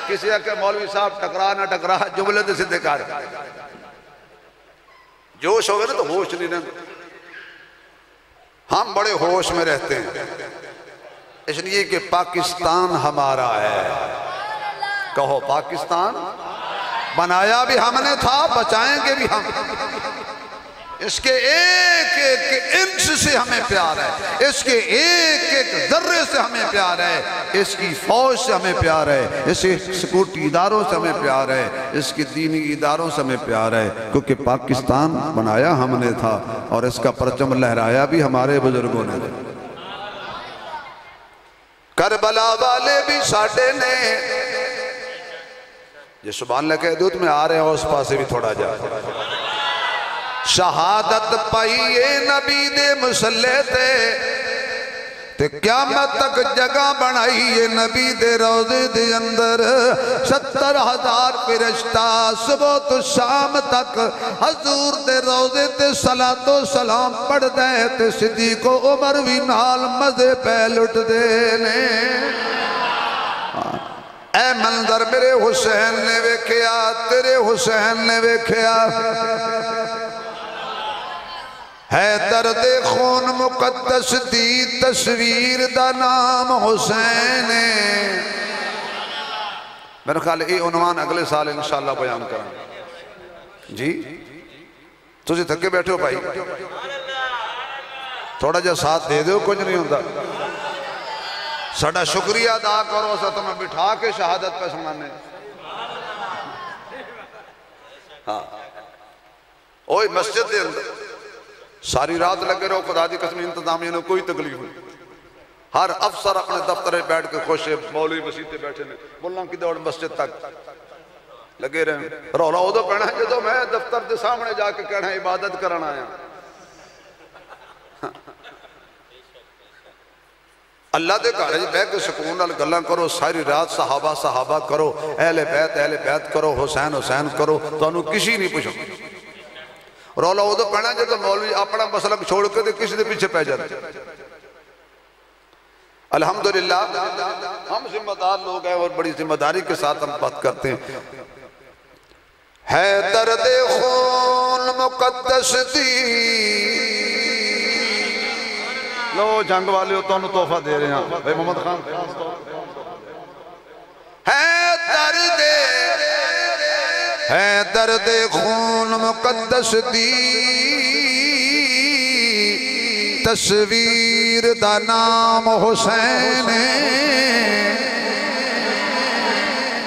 کسی کہ مولوی صاحب ٹکرا نہ ٹکرا جملے دے صدے کار جوش ہوگا نا تو ہوش نہیں رہتے ہم بڑے ہوش میں رہتے ہیں اس لیے کہ پاکستان ہمارا ہے کہو پاکستان بنایا بھی ہم نے تھا بچائیں گے بھی ہم اس کے ایک ایک انچ سے ہمیں پیار ہے اس کے ایک ایک ذرے سے ہمیں پیار ہے اس کی فوج سے ہمیں پیار ہے اس کے سکورٹی اداروں سے ہمیں پیار ہے اس کی دینی اداروں سے ہمیں پیار ہے کیونکہ پاکستان بنایا ہم نے تھا اور اس کا پرچم لہرایا بھی ہمارے بزرگوں نے کربلا والے بھی ساڑھے نے یہ سبحان اللہ کہہ دو تمہیں آ رہے ہیں اس پاسے بھی تھوڑا جا شہادت پائیے نبی دے مسلح تے قیامت تک جگہ بنائیے نبی دے روزے دے اندر 70,000 فرشتہ صبح تو شام تک حضور دے روزے تے صلاۃ و سلام پڑھ دے تے صدیق و عمر بھی نال مزے پہ لٹ دینے اے منظر میرے حسین نے ویکھیا تیرے حسین نے ویکھیا ہے درد خون مقدس دی تصویر دا نام حسین میرے خیال یہ عنوان اگلے سال انشاءاللہ بیان کریں جی تجھے تھکے بیٹھے ہو بھائی تھوڑا جا ساتھ دے دو کچھ نہیں ہوتا سڑا شکریہ ادا کرو سا تمہیں بٹھا کے شہادت پہ سنانے ہاں اوہ مسجد دے اندر ساری رات لگے رہو خدا دی قسم انتظامیہ نے کوئی تکلیف نہیں ہر افسر اپنے دفترے بیٹھ کے خوش ہے مولوی مسیح بیٹھے نے بولنا کی دوڑ مسجد تک لگے رہے رولا ہو دو پہنا ہے جو میں دفتر دے سامنے جا کے کہنا ہے عبادت کرنا آیا اللہ دے کہا رہے بے کے سکون نال گلاں کرو ساری رات صحابہ کرو اہل بیت کرو حسین کرو تو انہوں کسی نہیں پوچھو رولا ہو دو پہنا جو تو مولوی اپنا مسلک چھوڑ کے دے کسی دے پیچھے پہ جاتے الحمدللہ ہم ذمہ دار لوگ ہیں اور بڑی ذمہ داری کے ساتھ ہم بات کرتے ہیں ہے درد خون مقدس دی لو جنگ والے ہو تو انہوں تحفہ دے رہے ہیں بھائی محمد خان ہے درد خون مقدس دی تصویر دا نام حسین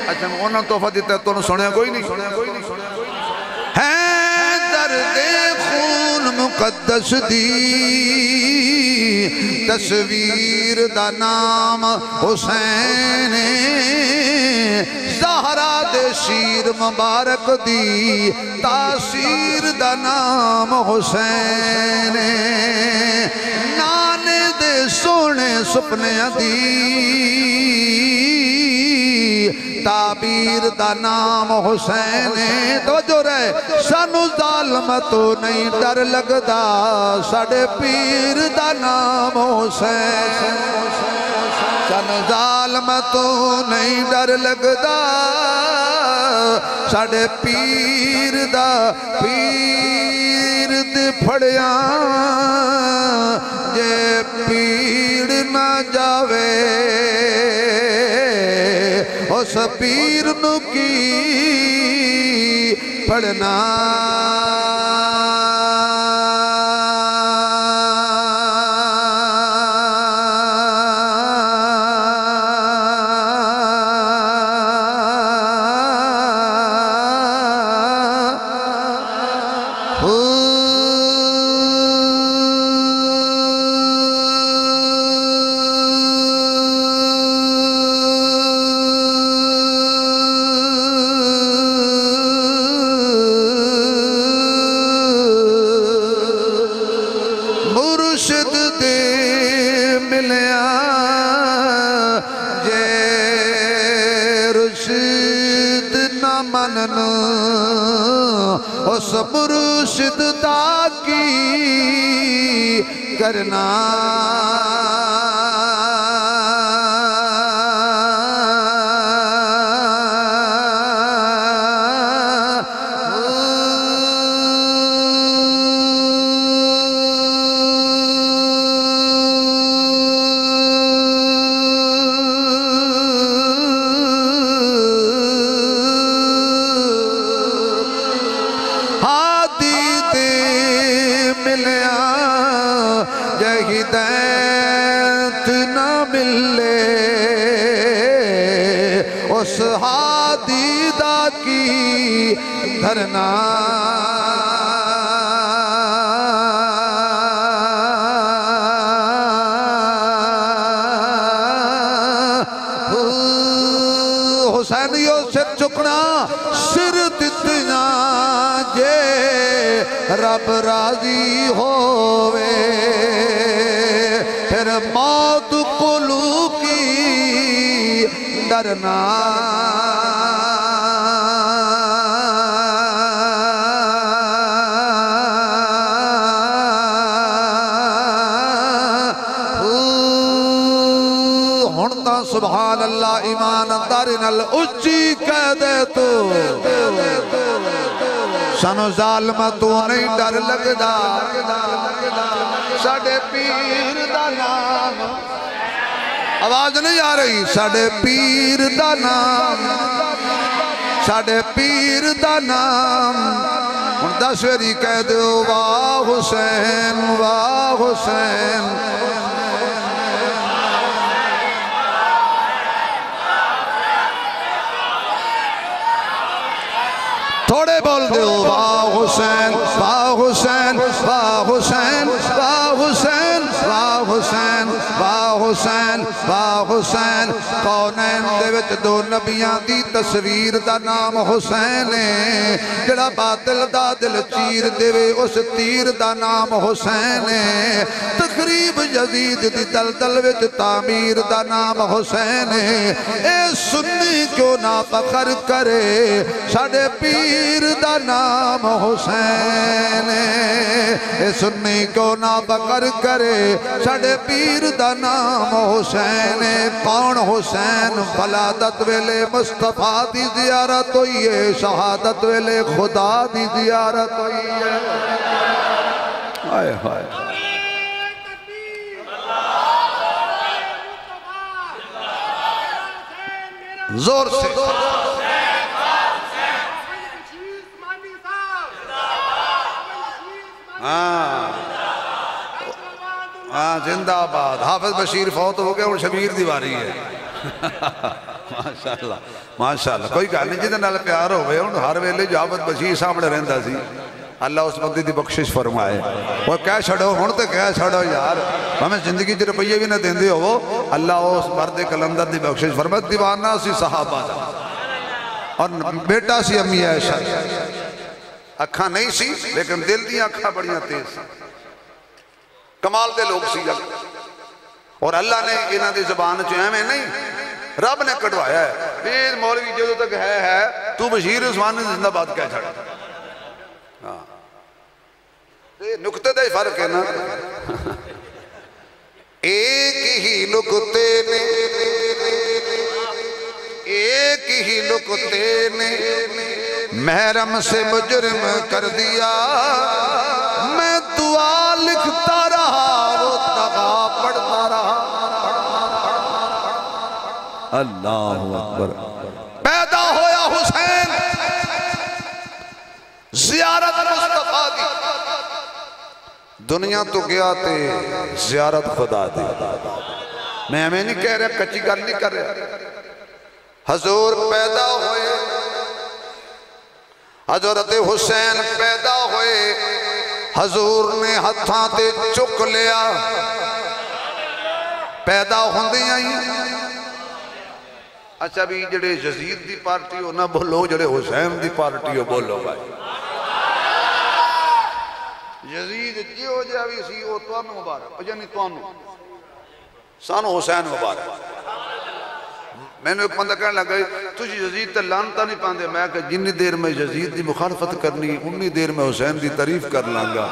اچھا انہوں تحفہ دیتا ہے تو انہوں سنے کوئی نہیں ہے درد خون مقدس دی تصویر دا نام حسین زہرا دے شیر مبارک دی تاثیر دا نام حسین نانے دے سونے سپنے دی تعبیر دا نام حسین توجہ رہے سانو ظالم تو نہیں ڈر لگدا ساڑے پیر دا نام حسین سانو ظالم تو نہیں ڈر لگدا ساڑے پیر دے پھڑیاں جے پیڑ نہ جاوے اس پیر نو کی پڑھنا اس مرشد تاکی کرنا ہدایت نہ ملے اس ہادی دا کی دھرنا حسینیوں سے چکنا سر دتنا جے رب راضی ہووے پھر موت قلو کی ڈرنا ہنتا سبحان اللہ ایمان اندارن الاجی کہہ دے تو سانو ظالمہ تو نہیں ڈر لگدا ساڑے پیر دا نام آواز نہیں آ رہی ساڑے پیر دا نام ساڑے پیر دا نام ان دسوری کہہ دو واہ حسین واہ حسین تھوڑے بول دو واہ حسین واہ حسین واہ حسین واہ حسین واہ حسین واہ حسین واہ حسین کونین دے وچ دو نبیاں دی تصویر دا نام حسین ہے جڑا باطل دا دل چیر دے وے اس تیر دا نام حسین ہے تقریب یزید دی دلدل وچ تعمیر دا نام حسین ہے اے سنی کیوں نہ فخر کرے ساڑے پیر دا نام حسین ہے اے سنی کیوں نہ فخر کرے ساڑے پیر دا نام حسین ہے کون حسین ولادت ویلے مصطفیٰ دی زیارت ہوئی ہے شہادت ویلے خدا دی زیارت ہوئی ہے آئے آئے زور سے ہاں زندہ آباد حافظ بشیر فوت ہو گیا اور شبیر دیواری ہے ماشاءاللہ ماشاءاللہ کوئی کہا نہیں جیدے نال پیار ہو گئے ہر ویلے جو حافظ بشیر سامنے رہندہ سی اللہ اس بندی دی بخشش فرمائے وہ کہہ چھڑو ہونتے کہہ چھڑو یار ہمیں زندگی جو روپیے بھی نہ دیندے ہو اللہ اس مرد کلندر دی بخشش فرمائے دیوانہ سی صحابہ اور بیٹا سی امی عائشہ اکھاں نہیں سی لیکن دل دی اکھاں بڑیاں تیز سی کمال دے لوگ سی اور اللہ نے انہاں دی زبان چاہے میں نہیں رب نے کٹوایا ہے پھر مولوی جو تک ہے تو بشیر عثمان نے زندہ بات کہہ چھڑا نکتے دے فرق ہے نا ایک ہی نکتے نے ایک ہی نکتے نے محرم سے مجرم کر دیا، میں دعا لکھتا رہا وہ دغا پڑھتا رہا۔ اللہ اکبر۔ پیدا ہویا حسین، زیارت مصطفیٰ دی، دنیا تو گیا تے زیارت خدا دی۔ میں ہمیں نہیں کہہ رہا، کچی گل نہیں کر رہا۔ حضور پیدا ہوئے، حضرت حسین پیدا ہوئے، حضور نے ہتھاں تے چک لیا، پیدا ہوندی آئی۔ اچھا بھی جڑے یزید دی پارٹی ہو نہ بولو، جڑے حسین دی پارٹی ہو بولو بھائی۔ یزید جی ہو جائے بھی سی وہ توانو مبارک، یعنی توانو سانو حسین مبارک۔ میں نے ایک بندہ کہنے لگا تجھے یزید تے لانتا نہیں پاندے، میں کہ جنی دیر میں یزید دی مخالفت کرنی انی دیر میں حسین دی تعریف کر لانگا۔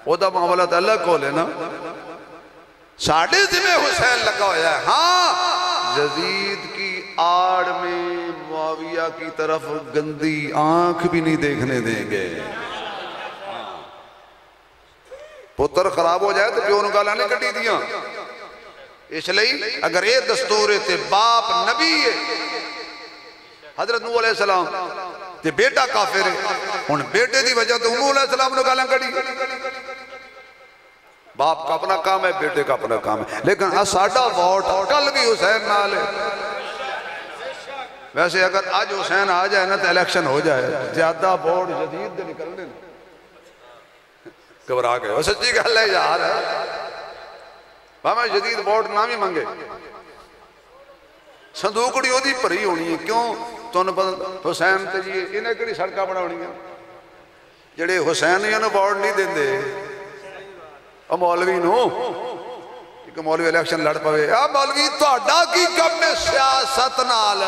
وہ دا معاملہ تا اللہ کو لے نا، ساڑھے ذمہ حسین لگا ہویا ہے۔ ہاں یزید کی آڑ میں معاویہ کی طرف گندی آنکھ بھی نہیں دیکھنے دیں گے۔ پتر خراب ہو جائے تو پیو نو گالاں نہیں کٹی دیاں، اس لئے اگر اے دستور تے باپ نبی ہے، حضرت نوح علیہ السلام تے بیٹا کافر ہے، ان بیٹے دی وجہ تو نوح علیہ السلام نو گالاں کٹی۔ باپ کا اپنا کام ہے، بیٹے کا اپنا کام ہے، لیکن ساڈا ووٹ کل بھی حسین نہ لے۔ ویسے اگر آج حسین آ جائے نا تو الیکشن ہو جائے، زیادہ ووٹ جدید دے نکلنے گھبرا گئے۔ وہ سچی گل ہے یار، ہمیں جدید ووٹ نہ بھی منگے، صندوقڑی ہو دی پری ہونی ہے۔ کیوں؟ تو انہوں پتہ حسین تے جی انہیں کڑی سڑکا بڑا ہونی ہے، جڑے حسین انہوں ووٹ نہیں دیں دے اور مولوی نو ایک مولوی الیکشن لڑ پوے، مولوی تو اڈا کی کم میں سیاست نال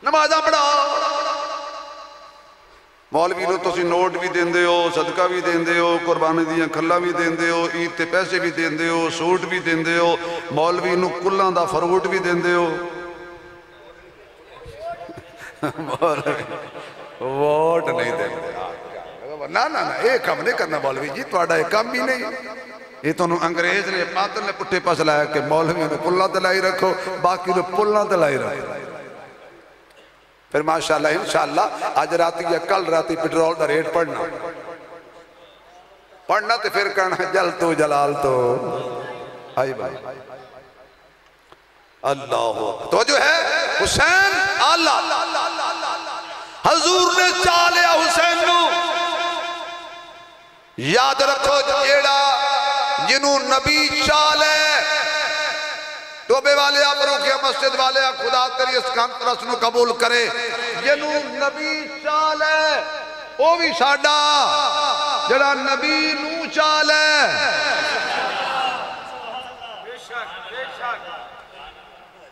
نمازہ پڑھا، مولوی نو تو سی نوٹ بھی دیں دے ہو، صدقہ بھی دیں دے ہو، قربانی دیاں کھلا بھی دیں دے ہو، عید تے پیسے بھی دیں دے ہو، سوٹ بھی دیں دے ہو، مولوی نو کلان دا فروٹ بھی دیں دے ہو، ووٹ نہیں دیں دے۔ نا نا نا ایک کام نہیں کرنا مولوی جی، تو اڈا ایک کام بھی نہیں۔ یہ تو انگریز نے پاتر نے پٹھے پاس لایا کہ مولویوں نے پلہ تلائی رکھو، باقی نے پلہ تلائی رکھو۔ پھر ماشاءاللہ انشاءاللہ آج راتی یا کل راتی پیٹرول دا ریٹ پڑھنا تو پھر کرنا جل تو جلال تو آئی بھائی اللہ تو جو ہے حسین اللہ حضور نے چالے حسین نو یاد رکھو جیڑا جنہوں نبی چالے توبے والے آپ روکے مسجد والے آپ خدا تری اس کانترس نو قبول کرے جنہوں نبی چالے وہ بھی ساڑا جڑا نبی نو چالے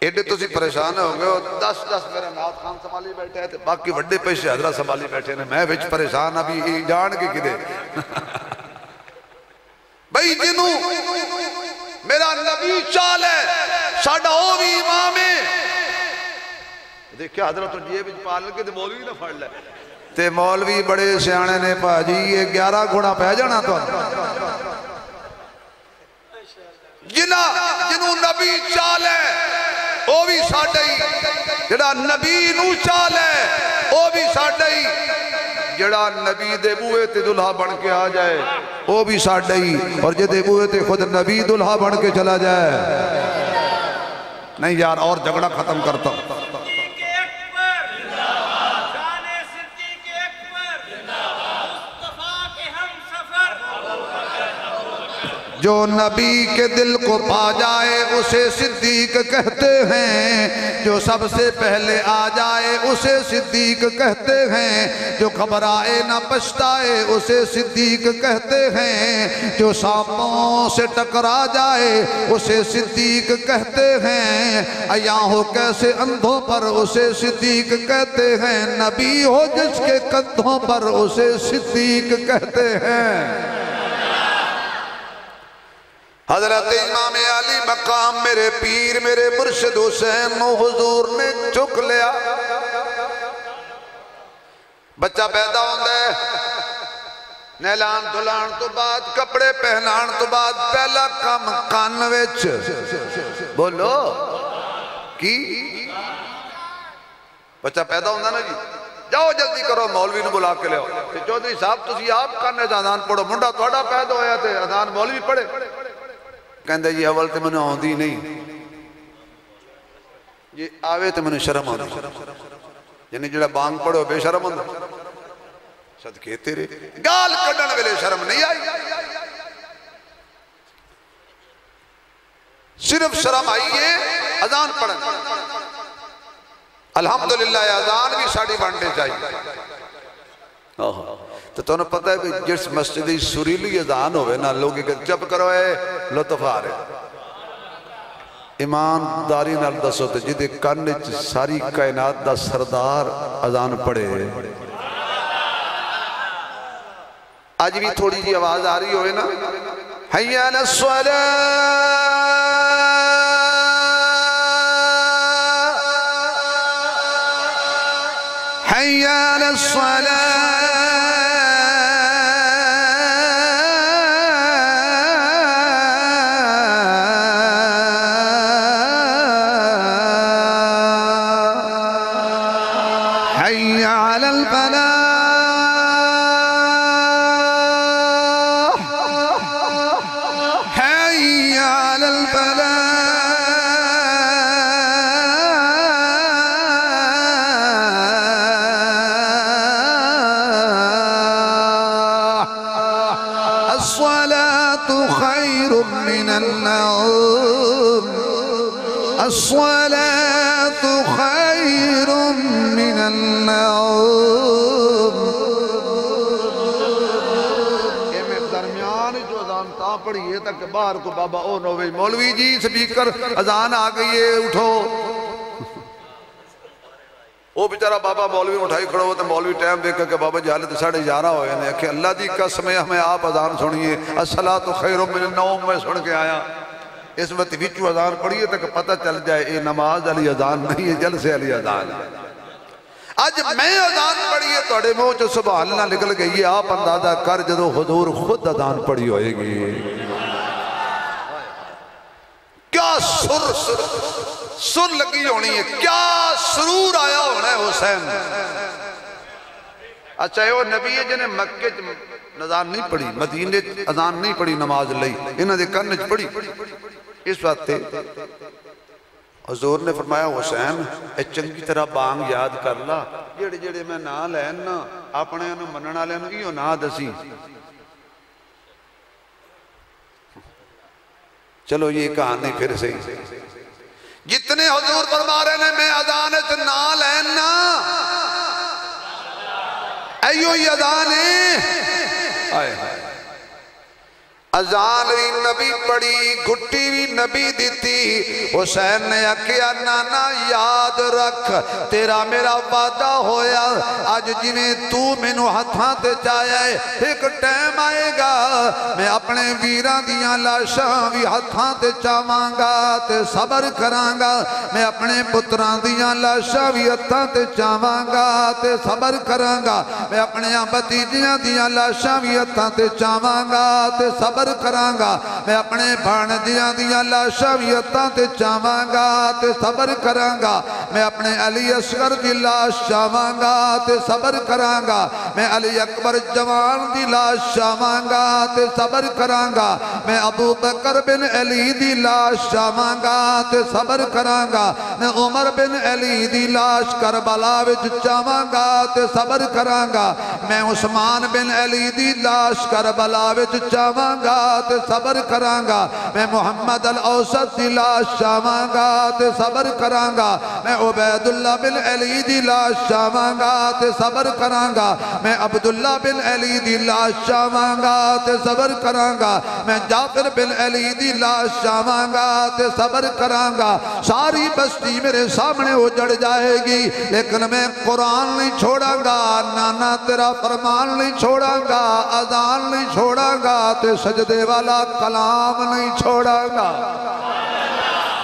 ایڈے تو سی پریشان ہو گئے 10 میرے نات خان سنبھالی بیٹھے ہیں باقی وڈے پیشے حضرت سنبھالی بیٹھے ہیں میں وچ پریشان ابھی جان کے کدے بھئی جنوں میرا نبی چال ہے ساڑھا او بھی امام ہے دیکھیں حضرت جیب پال کے مولوی نہ پھڑ لے تے مولوی بڑے سیانے نے پاجی یہ 11 گھوڑا پہ جانا تو جنوں نبی چال ہے او بھی ساڑھائی جڑا نبی نو چال ہے او بھی ساڑھائی جڑا نبی دے بوئے تے دلہا بن کے آ جائے او بھی ساڑھائی اور جے دے بوئے تے خود نبی دلہا بن کے چلا جائے نہیں یار اور جھگڑا ختم کرتا جو نبی کے دل کو پا جائے اسے صدیق کہتے ہیں جو سب سے پہلے آ جائے اسے صدیق کہتے ہیں جو گھبرائے نہ پچھتائے اسے صدیق کہتے ہیں جو سانپوں سے ٹکرا جائے اسے صدیق کہتے ہیں عیاں ہو کیسے اندھوں پر اسے صدیق کہتے ہیں نبی ہو جس کے کندھوں پر اسے صدیق کہتے ہیں حضرت امام علی مقام میرے پیر میرے مرشد حسین نو حضور نے چک لیا. بچہ پیدا ہوندہ ہے، نیلان دھلان تو بعد کپڑے پہنان تو بعد پہلا کام کان وچ بولو کی بچہ پیدا ہوندہ نا جی، جاؤ جلدی کرو مولوی نے بلا کے لے آؤ. چودھری صاحب تسی آپ کانے اذان پڑھو، منڈا توڑا پیدا ہویا تھے اذان مولوی پڑھے. کہندے جی اول تے منو آندی نہیں، جی آوے تے منو شرم آندی، یعنی جڑا بانگ پڑھو بے شرم ہوندہ. صدقے تیرے گال کڈن ویلے شرم نہیں آئی، صرف شرم آئیے اذان پڑھن. الحمدللہ اذان بھی ساڑھی بانڈے چاہیے. تو انہوں پتہ ہے کہ جس مسجدی سریلی اذان ہوئے نا لوگی کہ جب کرو ہے لطف آ رہے. ایمانداری نال دسو تے جدے کانچ ساری کائنات دا سردار اذان پڑھے. آج بھی تھوڑی جی آواز آ رہی ہوئے نا، حی علی الصلاة حی علی الصلاة حی علی الفلاح الصلاة خير من النوم. میں درمیان جو اذان تا پڑھی ہے تک باہر کو بابا او نووی مولوی جی سپیکر اذان آ گئی ہے اٹھو. وہ بیچارہ بابا مولوی اٹھائی کھڑا ہوتا مولوی ٹائم دیکھا کہ بابا جہالت 11:30 ہوئے نے کہ اللہ دی قسم ہے ہمیں آپ اذان سنیے الصلاة خیر من النوم میں سن کے آیا. اس وقت وچو اذان پڑھیے تک پتہ چل جائے اے نماز علی اذان نہیں ہے جلسے علی اذان. آج میں اذان پڑھیے توڑے منہ چو سبحان اللہ نکل گئی ہے. آپ اندازہ کر جدو حضور خود اذان پڑھی ہوئے گی کیا سر لگی ہونی ہے، کیا سرور آیا ہونا ہے حسین. اچھا یہ وہ نبی ہے جنہیں مکہ اذان نہیں پڑھی، مدینے اذان نہیں پڑھی نماز لئی، انہاں دے کانچ پڑھی. اس وقت حضور نے فرمایا حسین اے چنگی طرح بانگ یاد کر لا، جڑے جڑے میں نہ لین نا اپنے انہوں مننا لین ایو نہ دسی. چلو یہ کہانی پھر سے جتنے حضور فرما رہے ہیں میں اذان اچ نہ لین نا ایو ہی اذان ہے. آئے اذان بھی نبی پڑھی گھٹی بھی نبی دیتی. حسین نے کیا نانا یاد رکھ تیرا میرا وعدہ ہویا آج جنہیں تو مینو ہتھاں تے چاہیا ہے ایک ٹائم آئے گا میں اپنے ویران دیاں لاشاں بھی ہتھاں تے چاہواں گا تے صبر کراں گا. میں اپنے پتران دیاں لاشاں بھی ہتھاں تے چاہواں گا تے صبر کراں گا. میں اپنے بھتیجیاں دیاں لاشاں بھی ہتھاں تے چاہواں گا تے صبر کراں گا. میں اپنے بھانجیاں دیاں لاشاں بھی ہتھاں تے چاہواں گا تے صبر کراں گا. میں اپنے علی اصغر دی لاش چاہواں گا تے صبر کراں گا. میں علی اکبر جوان دی لاش چاہواں گا تے صبر کراں گا. میں ابو بکر بن علی دی لاش چاہواں گا تے صبر کراں گا. میں عمر بن علی دی لاش کربلا وچ چاہواں گا تے صبر کراں گا. میں عثمان بن علی دی لاش کربلا وچ چاہواں گا تے صبر کراں گا. میں محمد الاوسط دی لاش چاہواں گا تے صبر کراں گا. میں عبیداللہ بن علی دی لاش چاہواں گا تے صبر کراں گا. میں عبداللہ بن علی دی لاش چاہواں گا تے صبر کراں گا. میں جعفر بن علی دی لاش چاہواں گا تے صبر کراں گا. ساری بستی میرے سامنے اجڑ جائے گی لیکن میں قرآن نہیں چھوڑاں گا. نانا تیرا تیرا فرمان نہیں چھوڑا گا، اذان نہیں چھوڑا گا، تے سجدے والا کلام نہیں چھوڑا گا۔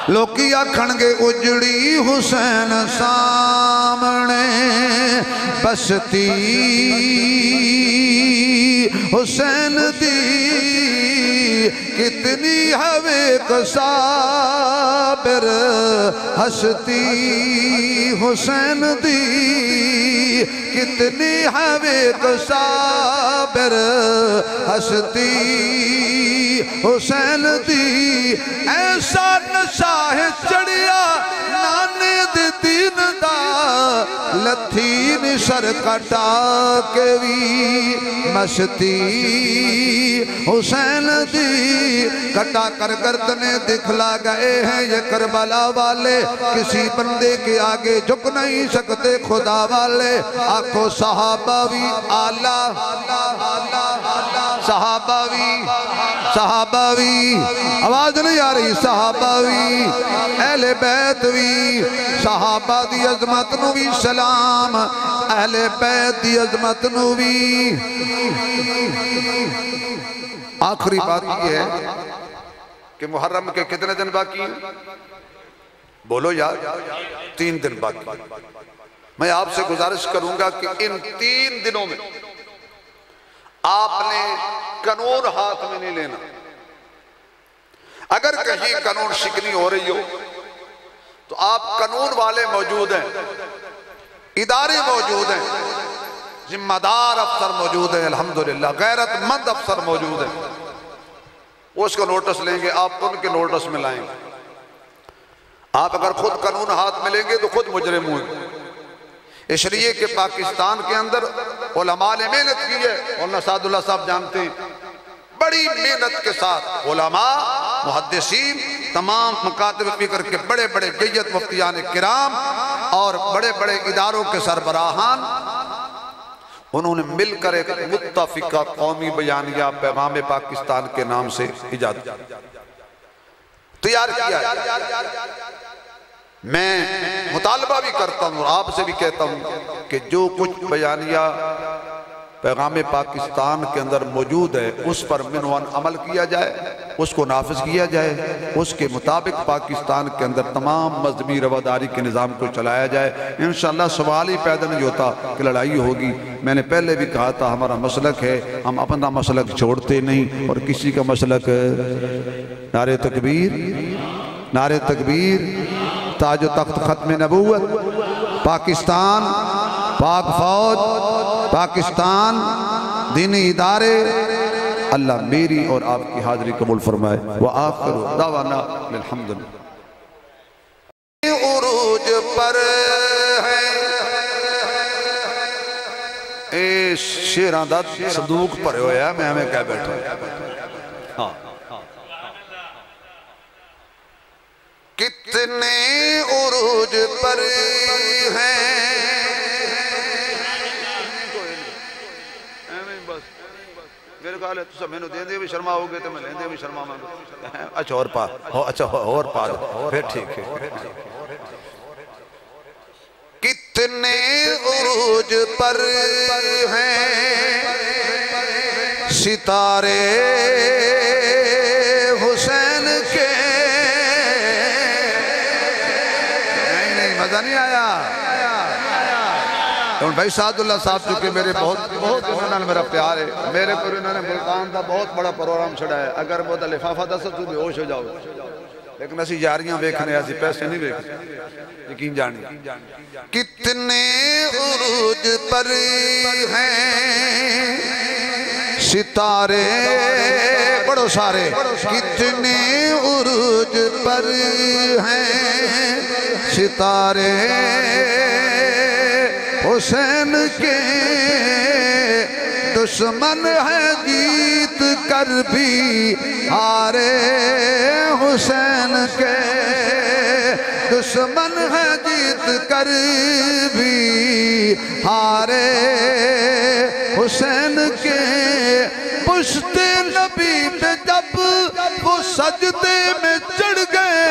لوکی آکھن گے اجڑی حسین سامنے بستی حسین دی کتنی ہویک صابر ہستی حسین دی کتنی ہویک صابر ہستی حسین دی ایسا نشا ہے چڑیا نانے دے دین دا لتھین سر کٹا کے بھی مستی حسین دی کٹا کر گردنے دکھلا گئے ہیں یہ کربلا والے، کسی بندے کے آگے جھک نہیں سکتے خدا والے۔ آنکھوں صحابہ بھی آلہ صحابہ بھی آواز نہیں آ رہی، صحابہ بھی اہل بیت بھی، صحابہ دی عظمت نو بھی سلام، اہل بیت دی عظمت نو بھی۔ آخری بات یہ ہے کہ محرم کے کتنے دن باقی ہیں؟ بولو یار، 3 دن باقی۔ میں آپ سے گزارش کروں گا کہ ان 3 دنوں میں آپ نے قانون ہاتھ میں نہیں لینا۔ اگر کہیں قانون شکنی ہو رہی ہو تو آپ قانون والے موجود ہیں، ادارے موجود ہیں، ذمہ دار افسر موجود ہیں، الحمدللہ غیرت مند افسر موجود ہیں، وہ اس کا نوٹس لیں گے، آپ ان کے نوٹس میں لائیں گے۔ آپ اگر خود قانون ہاتھ میں لیں گے تو خود مجرم ہوئیں گے۔ اس لیے کہ پاکستان کے اندر علماء نے محنت کی ہے، مولانا سعد اللہ صاحب جانتے ہیں، بڑی محنت کے ساتھ علماء محدثین تمام مکاتب فکر کے بڑے بڑے جیت مفتیان کرام اور بڑے بڑے اداروں کے سربراہان، انہوں نے مل کر ایک متفقہ قومی بیانیہ پیغام پاکستان کے نام سے ایجاد تیار کیا ہے۔ میں مطالبہ بھی کرتا ہوں اور آپ سے بھی کہتا ہوں کہ جو کچھ بیانیہ پیغام پاکستان کے اندر موجود ہے اس پر منوان عمل کیا جائے، اس کو نافذ کیا جائے، اس کے مطابق پاکستان کے اندر تمام مذہبی رواداری کے نظام کو چلایا جائے۔ انشاءاللہ سوال ہی پیدا نہیں ہوتا کہ لڑائی ہوگی۔ میں نے پہلے بھی کہا تھا ہمارا مسلک ہے، ہم اپنا مسلک چھوڑتے نہیں، اور کسی کا مسلک نعرہ تکبیر، نعرہ تکبیر، تاج و تخت ختم نبوت، پاکستان، پاک فوج، پاکستان، دینی ادارے، اللہ میری اور آپ کی حاضری قبول فرمائے۔ وآخر دعوانا الحمدللہ۔ عروج پر ہے اے شیران دا صندوق پر ہویا میں ہمیں کہہ بیٹھا ہاں کتنے عروج پر ہیں میرے کہا لے تو سب میں نے دیں دے بھی شرما ہو گئے تو میں لیں دے بھی شرما مانگا اچھا اور پا اچھا اور پا پھر ٹھیک ہے کتنے عروج پر ہیں ستارے حسین کے نہیں مزہ نہیں آیا بھائی سعد اللہ صاحب چونکہ میرے بہت انہوں نے میرا پیار ہے میرے پر انہوں نے ملتان دا بہت بڑا پروگرام چھڑا ہے اگر وہ دا لفافہ دا سب تو بے ہوش ہو جاؤ لیکن اسی جاریاں بیکھنے ایسی پیسے نہیں بیکھنے یقین جانی کتنے عروج پر ہیں ستارے بڑو سارے کتنے عروج پر ہیں ستارے حسین کے دشمن ہے جیت کر بھی ہارے حسین کے دشمن ہے جیت کر بھی ہارے حسین کے پشت نبی پہ جب وہ سجدے میں چڑھ گئے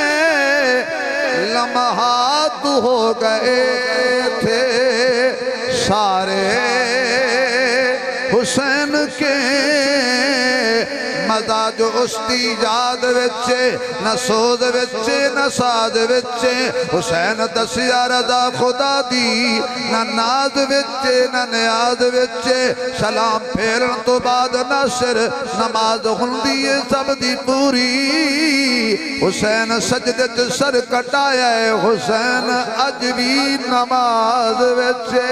لمحات ہو گئے تھے سارے حسین کے مزاج استی یاد وچے نہ سود وچے نہ ساد وچے حسین دسیا رضا خدا دی نہ ناز وچے نہ نیاز وچے سلام پھیرن تو بعد نصر نماز ہندی سب دی پوری حسین سجدت سر کٹایا ہے حسین اج بھی نماز وچے